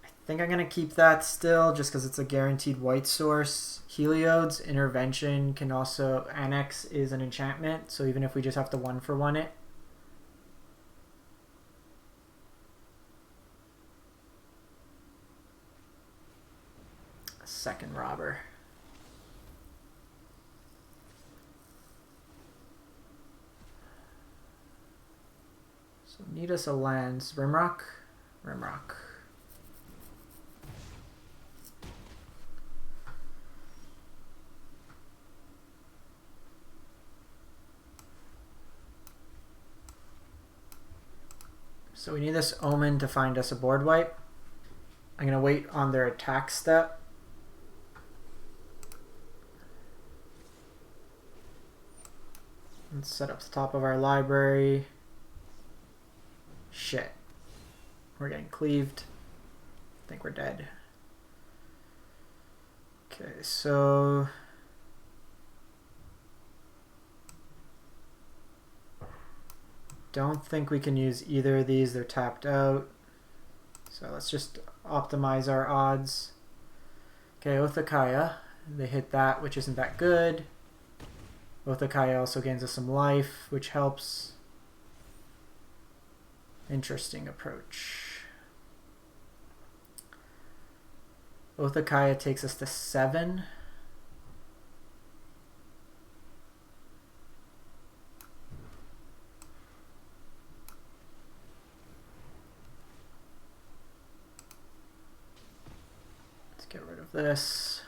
I think I'm going to keep that still just because it's a guaranteed white source. Heliod's Intervention can also... Annex is an enchantment, so even if we just have to 1-for-1 it. Second Robber. So need us a lands. Rimrock? Rimrock. So we need this Omen to find us a board wipe. I'm going to wait on their attack step. Let's set up the top of our library. Shit. We're getting cleaved. I think we're dead. Okay, so... don't think we can use either of these. They're tapped out. So let's just optimize our odds. Okay, Othakaya. They hit that, which isn't that good. Othakaya also gains us some life, which helps. Interesting approach. Othakaya takes us to 7. Get rid of this.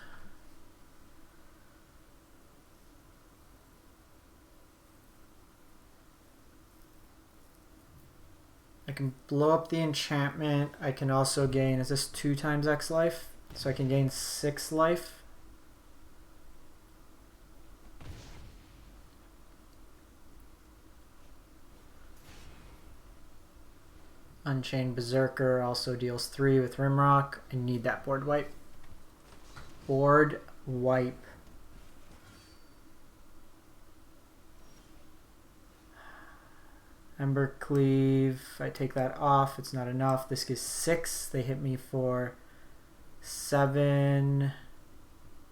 I can blow up the enchantment. I can also gain, is this 2 times X life? So I can gain 6 life. Unchained Berserker also deals 3 with Rimrock. I need that board wipe. Board wipe. Ember Cleave. I take that off. It's not enough. This gives 6. They hit me for 7,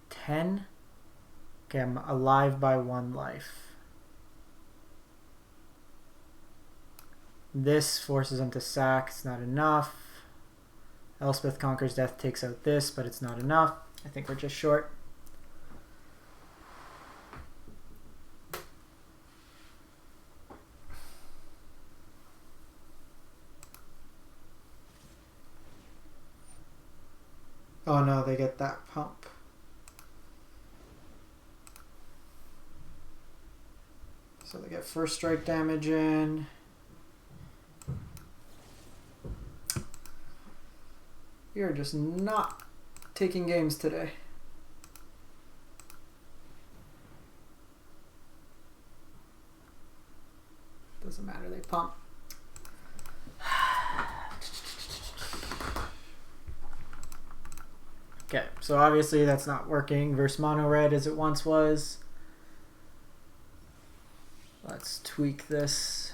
10. Okay, I'm alive by 1 life. This forces them to sack. It's not enough. Elspeth Conquers Death takes out this, but it's not enough. I think we're just short. Oh no, they get that pump. So they get first strike damage in. You're just not taking games today. Doesn't matter, they pump. Okay, so obviously that's not working versus mono red as it once was. Let's tweak this.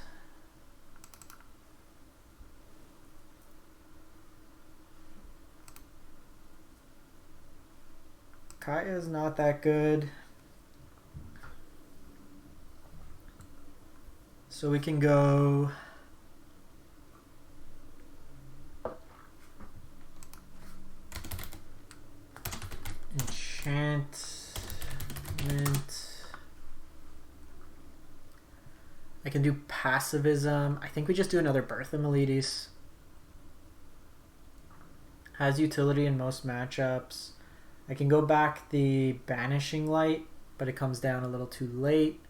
Kaya is not that good. So we can go enchantment. I can do passivism. I think we just do another Birth of Meletis. Has utility in most matchups. I can go back the Banishing Light, but it comes down a little too late.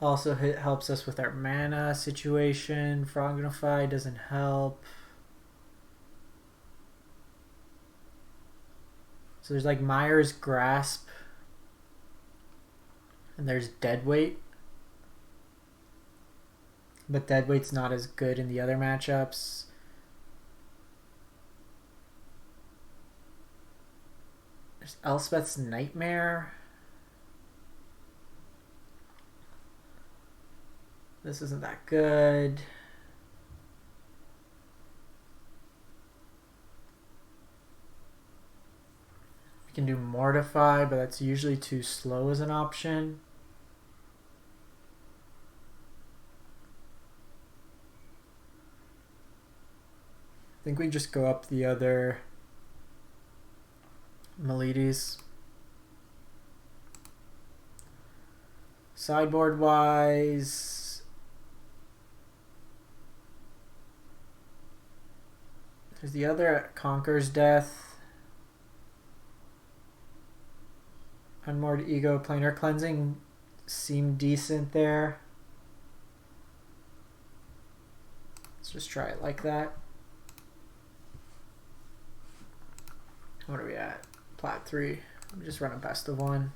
Also, it helps us with our mana situation. Frognify doesn't help. So there's like Myers Grasp. And there's Deadweight. But Deadweight's not as good in the other matchups. There's Elspeth's Nightmare. This isn't that good. We can do Mortify, but that's usually too slow as an option. I think we just go up the other Meletis. Sideboard wise, there's the other Conquer's Death, Unmoored Ego, Planar Cleansing seem decent there. Let's just try it like that. What are we at? Plat 3. I'm just running best of 1.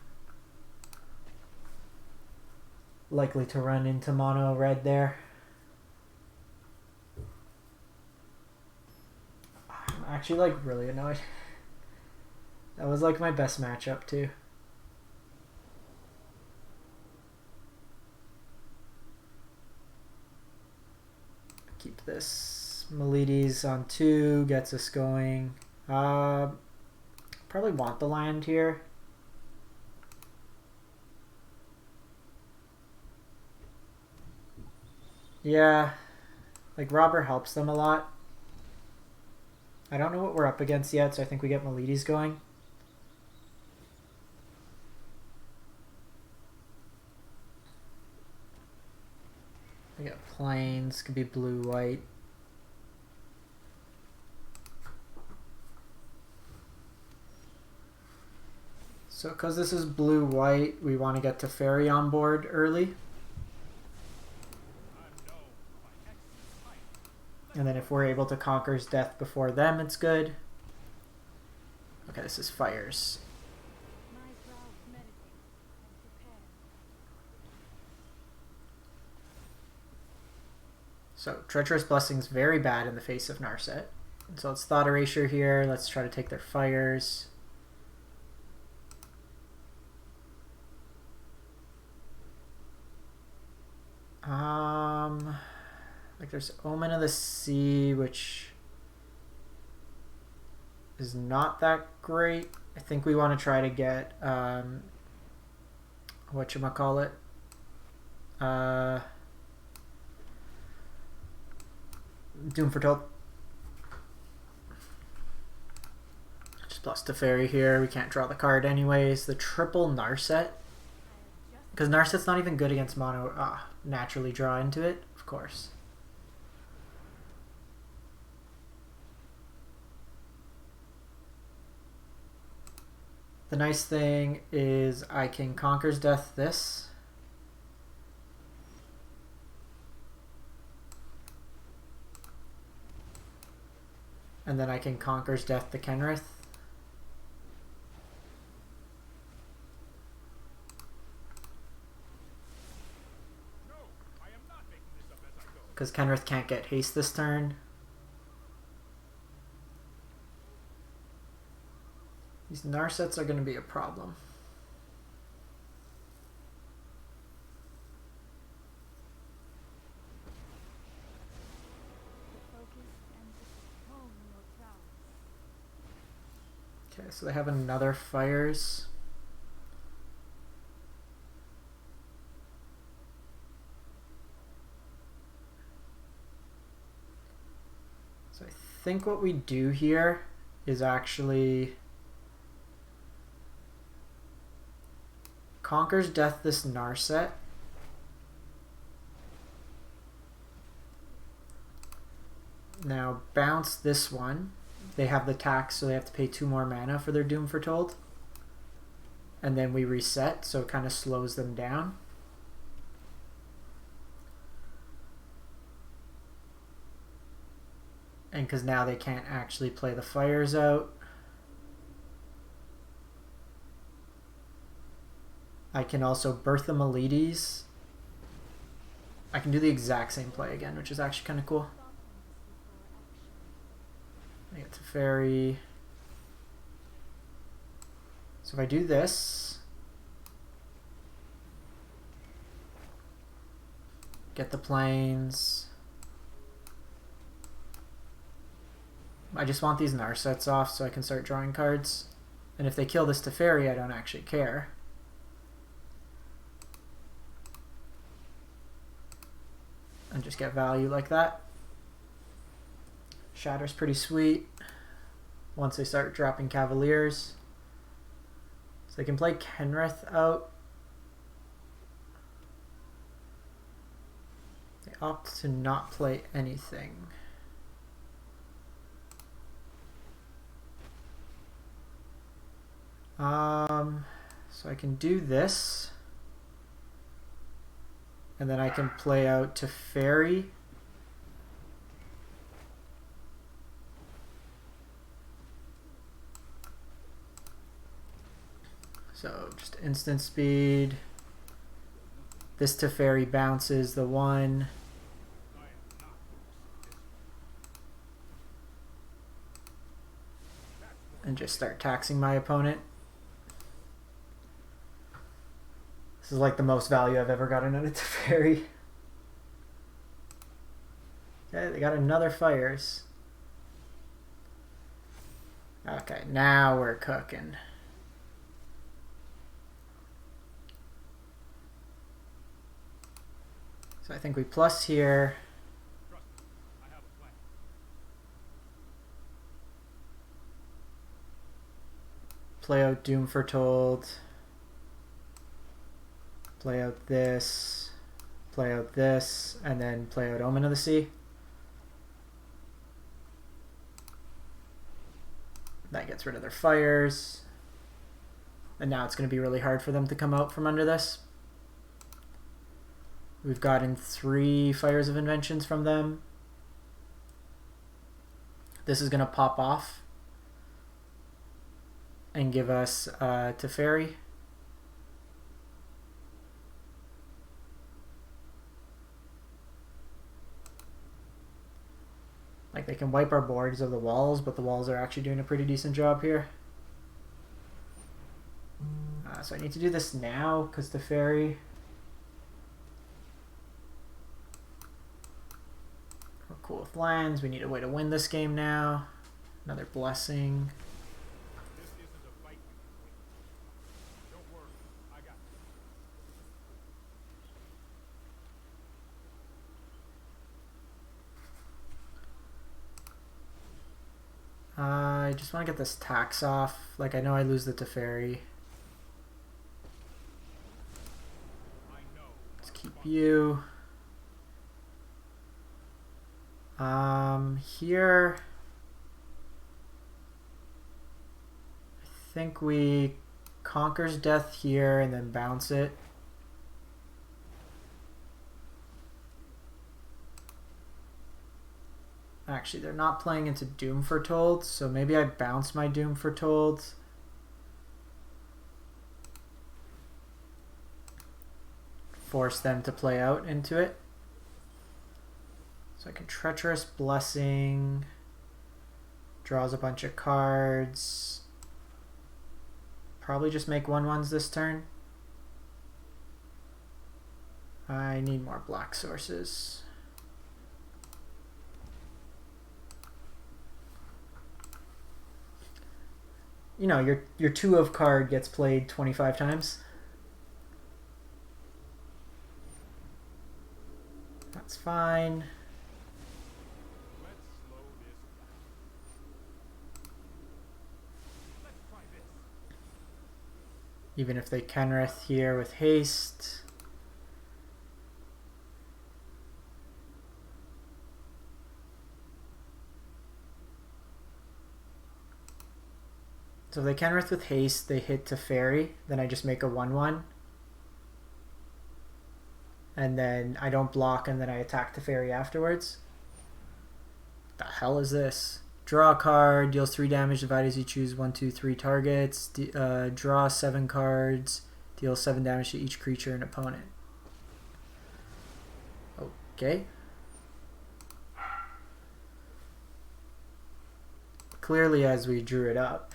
Likely to run into mono red there. I'm actually like really annoyed. That was like my best matchup too. Keep this. Meletis on 2 gets us going. Probably want the land here. Yeah, like Robber helps them a lot. I don't know what we're up against yet, so I think we get Meletis going. We got plains, could be blue-white. So because this is blue-white, we want to get Teferi on board early. And then if we're able to Conquer's Death before them, it's good. Okay, this is fires. So Treacherous Blessing's very bad in the face of Narset. So it's Thought Erasure here. Let's try to take their fires. Like there's Omen of the Sea, which is not that great. I think we want to try to get whatchamacallit? Doom Foretold. Just plus Teferi here. We can't draw the card anyways. The triple Narset. Because Narset's not even good against mono. Naturally draw into it, of course. The nice thing is I can Conquer's Death this. And then I can Conquer's Death the Kenrith. Because Kenrith can't get haste this turn. These Narsets are going to be a problem. Okay, so they have another fires. So I think what we do here is actually Conquer's Death this Narset. Now bounce this one. They have the tax, so they have to pay 2 more mana for their Doom Foretold. And then we reset, so it kind of slows them down. And because now they can't actually play the fires out. I can also Birth of Meletis. I can do the exact same play again, which is actually kind of cool. I get Teferi. So if I do this, get the plains. I just want these Narsets off so I can start drawing cards. And if they kill this Teferi, I don't actually care. And just get value like that. Shatter's pretty sweet once they start dropping Cavaliers. So they can play Kenrith out. They opt to not play anything. So I can do this. And then I can play out Teferi. So just instant speed. This Teferi bounces the 1. And just start taxing my opponent. This is like the most value I've ever gotten out of Teferi. Okay, they got another fires. Okay, now we're cooking. So I think we plus here. Play out Doom Foretold. Play out this. Play out this. And then play out Omen of the Sea. That gets rid of their fires. And now it's going to be really hard for them to come out from under this. We've gotten 3 Fires of Inventions from them. This is going to pop off and give us Teferi. Like, they can wipe our boards of the walls, but the walls are actually doing a pretty decent job here. So I need to do this now, because Teferi... We're cool with lands. We need a way to win this game now. Another blessing. I just want to get this tax off. Like, I know I lose the Teferi. Let's keep you. Here, I think we Conquer's Death here and then bounce it. Actually, they're not playing into Doom Foretold, so maybe I bounce my Doom Foretold. Force them to play out into it. So I can Treacherous Blessing. Draws a bunch of cards. Probably just make 1/1s this turn. I need more black sources. You know, your 2 of card gets played 25 times. That's fine. Even if they Kenrith here with haste. So if they Kenrith with haste, they hit Teferi, then I just make a 1/1. And then I don't block, and then I attack Teferi afterwards. The hell is this? Draw a card, deals 3 damage, divide as you choose 1, 2, 3 targets. Draw 7 cards, deals 7 damage to each creature and opponent. Okay. Clearly as we drew it up.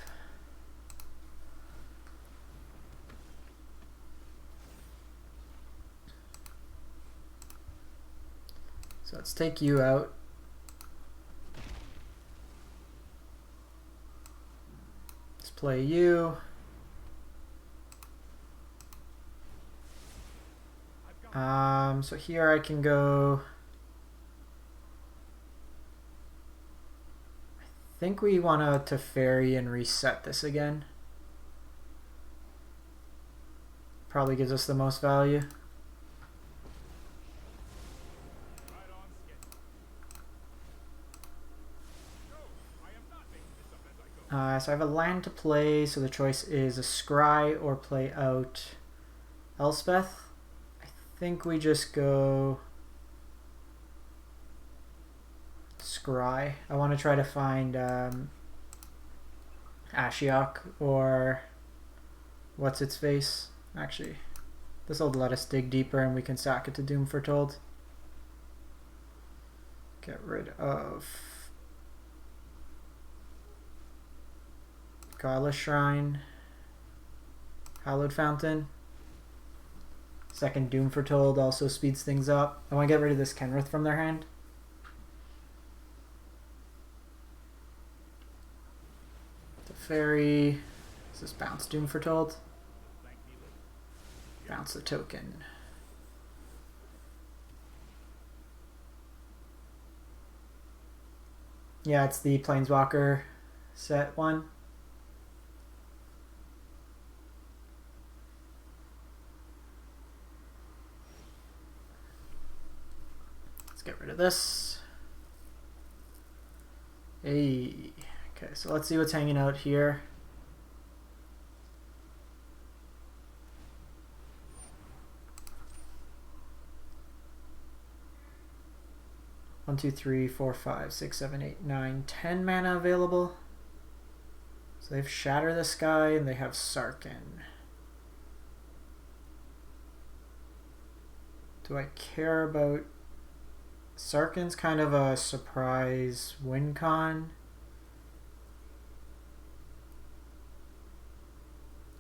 So let's take you out. play you. So here I can go. I think we want to Teferi and reset this again. Probably gives us the most value. So I have a land to play, so the choice is a Scry or play out Elspeth. I think we just go Scry. I want to try to find Ashiok or what's its face. Actually, this will let us dig deeper and we can stack it to Doom Foretold. Get rid of Godless Shrine, Hallowed Fountain. Second Doom Foretold also speeds things up. I want to get rid of this Kenrith from their hand. Teferi. Does this bounce Doom Foretold? Bounce the token. Yeah, it's the Planeswalker set one. Let's get rid of this. Hey. Okay, so let's see what's hanging out here. One, two, three, four, five, six, seven, eight, 9, 10 mana available. So they have Shatter the Sky and they have Sarkhan. Do I care about... Sarkhan's kind of a surprise win con.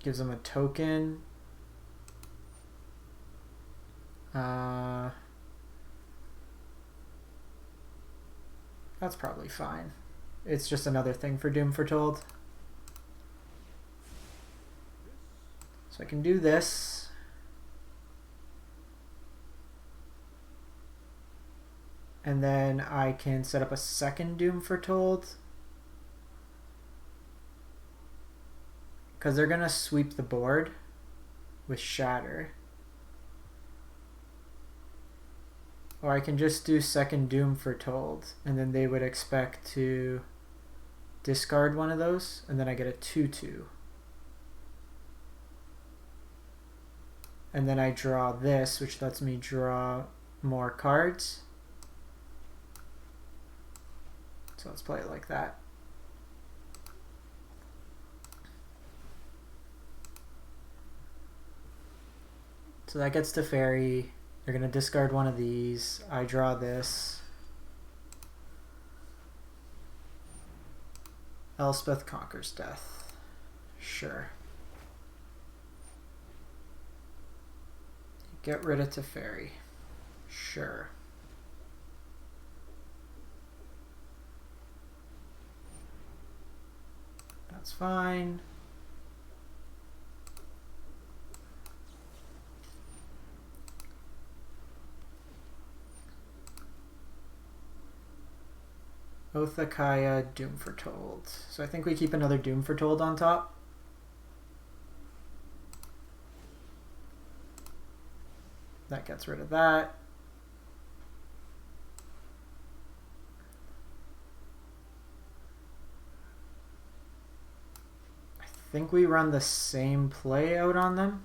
Gives them a token. That's probably fine. It's just another thing for Doom Foretold. So I can do this. And then I can set up a second Doom Foretold. Because they're going to sweep the board with Shatter. Or I can just do second Doom Foretold, and then they would expect to discard one of those, and then I get a 2/2. And then I draw this, which lets me draw more cards. So let's play it like that. So that gets to Teferi. They're going to discard one of these. I draw this. Elspeth conquers death. Sure. Get rid of Teferi. Sure. That's fine. Othakaya, Doom Foretold. So I think we keep another Doom Foretold on top. That gets rid of that. I think we run the same play out on them.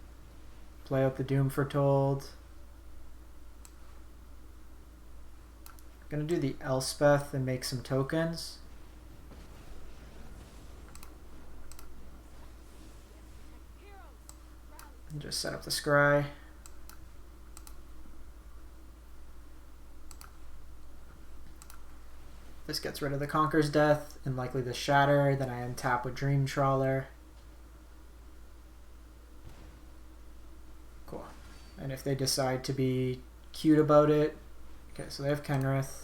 Play out the Doom Foretold. I'm gonna do the Elspeth and make some tokens. And just set up the Scry. This gets rid of the Conquer's Death and likely the Shatter. Then I untap with Dream Trawler. Cool. And if they decide to be cute about it, okay, so they have Kenrith.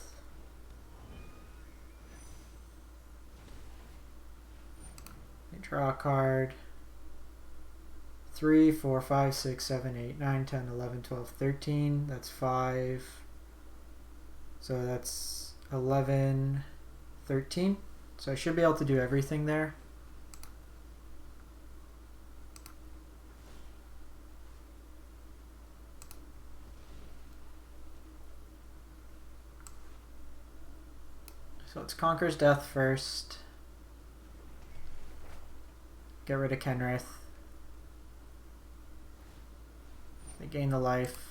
They draw a card. 3, 4, 5, 6, 7, 8, 9, 10, 11, 12, 13. That's 5. So that's 11, 13. So I should be able to do everything there. So it's Conquer's Death first. Get rid of Kenrith. They gain the life.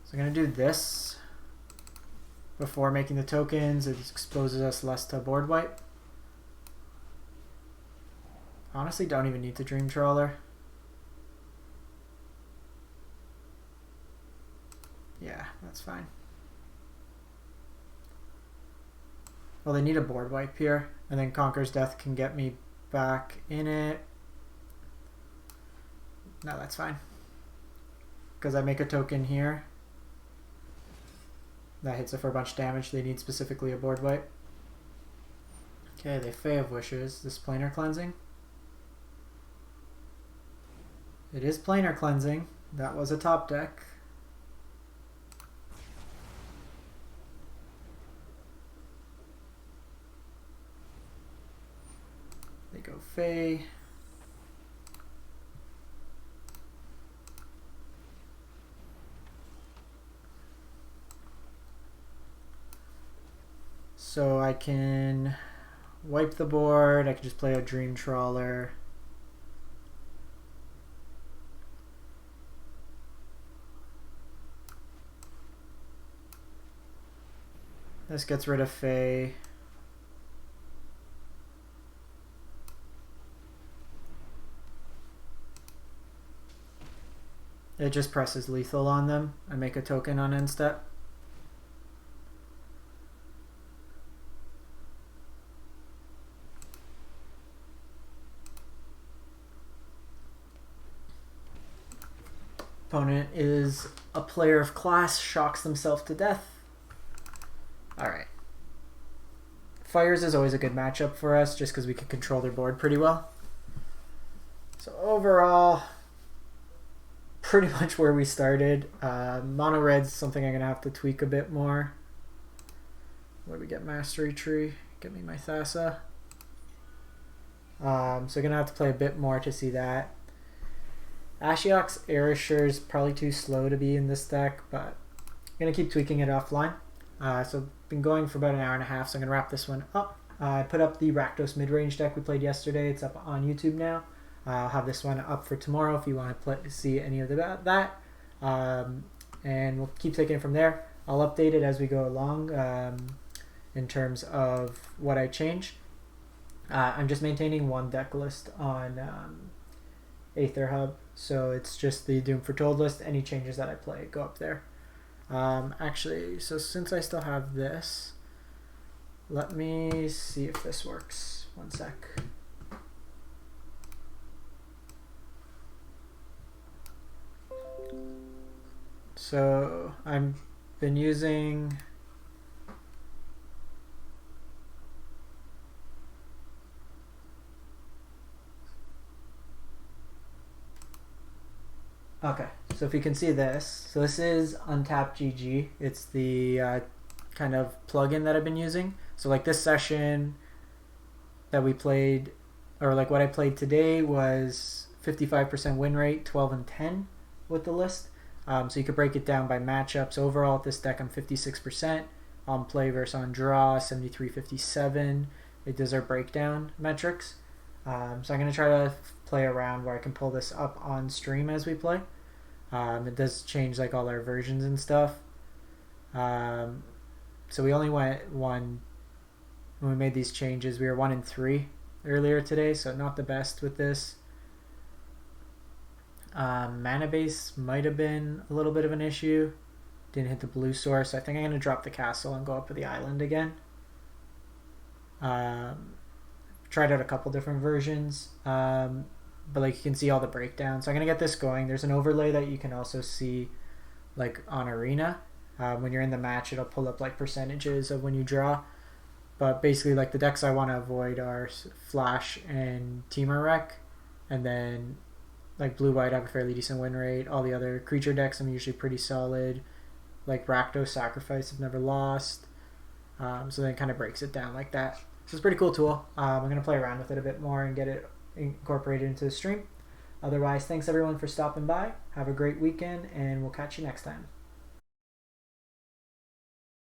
So I'm going to do this before making the tokens. It exposes us less to board wipe. Honestly, don't even need the Dream Trawler. Yeah, that's fine. Well, they need a board wipe here, and then Conquer's Death can get me back in it. No, that's fine. Because I make a token here. That hits it for a bunch of damage. They need specifically a board wipe. Okay, they Fae of Wishes. This Planar Cleansing. It is Planar Cleansing. That was a top deck. They go Fae. So I can wipe the board. I can just play a Dream Trawler. This gets rid of Fae. It just presses lethal on them. I make a token on end step. Opponent is a player of class, shocks themselves to death. Alright. Fires is always a good matchup for us just because we can control their board pretty well. So overall, pretty much where we started. Mono red's something I'm going to have to tweak a bit more. Where do we get Mastery Tree? Get me my Thassa. So I'm going to have to play a bit more to see that. Ashiok's Erasure is probably too slow to be in this deck, but I'm going to keep tweaking it offline. So I've been going for about an hour and a half, so I'm going to wrap this one up. I put up the Rakdos mid-range deck we played yesterday. It's up on YouTube now. I'll have this one up for tomorrow if you want to see any of that. And we'll keep taking it from there. I'll update it as we go along in terms of what I change. I'm just maintaining one deck list on Aether Hub, so it's just the Doom Foretold list. Any changes that I play go up there. Actually, so since I still have this, let me see if this works. One sec. So I've been using okay, so if you can see this, so this is Untap GG. It's the kind of plugin that I've been using. So like this session that we played, or like what I played today, was 55% win rate, 12 and 10 with the list. So you could break it down by matchups. Overall at this deck I'm 56%. On play versus on draw, 73-57. It does our breakdown metrics. So I'm going to try to play around where I can pull this up on stream as we play. It does change like all our versions and stuff. So we only went one when we made these changes. We were 1 and 3 earlier today, so not the best with this. Mana base might have been a little bit of an issue. Didn't hit the blue source. I think I'm going to drop the castle and go up to the island again. Tried out a couple different versions, but like you can see all the breakdowns. So I'm going to get this going. There's an overlay that you can also see like on Arena. When you're in the match, it'll pull up like percentages of when you draw. But basically, like the decks I want to avoid are Flash and Temur Wreck, and then like blue-white have a fairly decent win rate. All the other creature decks I'm usually pretty solid. Like Rakdos Sacrifice I've never lost. So then it kind of breaks it down like that. So it's a pretty cool tool. I'm going to play around with it a bit more and get it incorporated into the stream. Otherwise, thanks everyone for stopping by. Have a great weekend, and we'll catch you next time.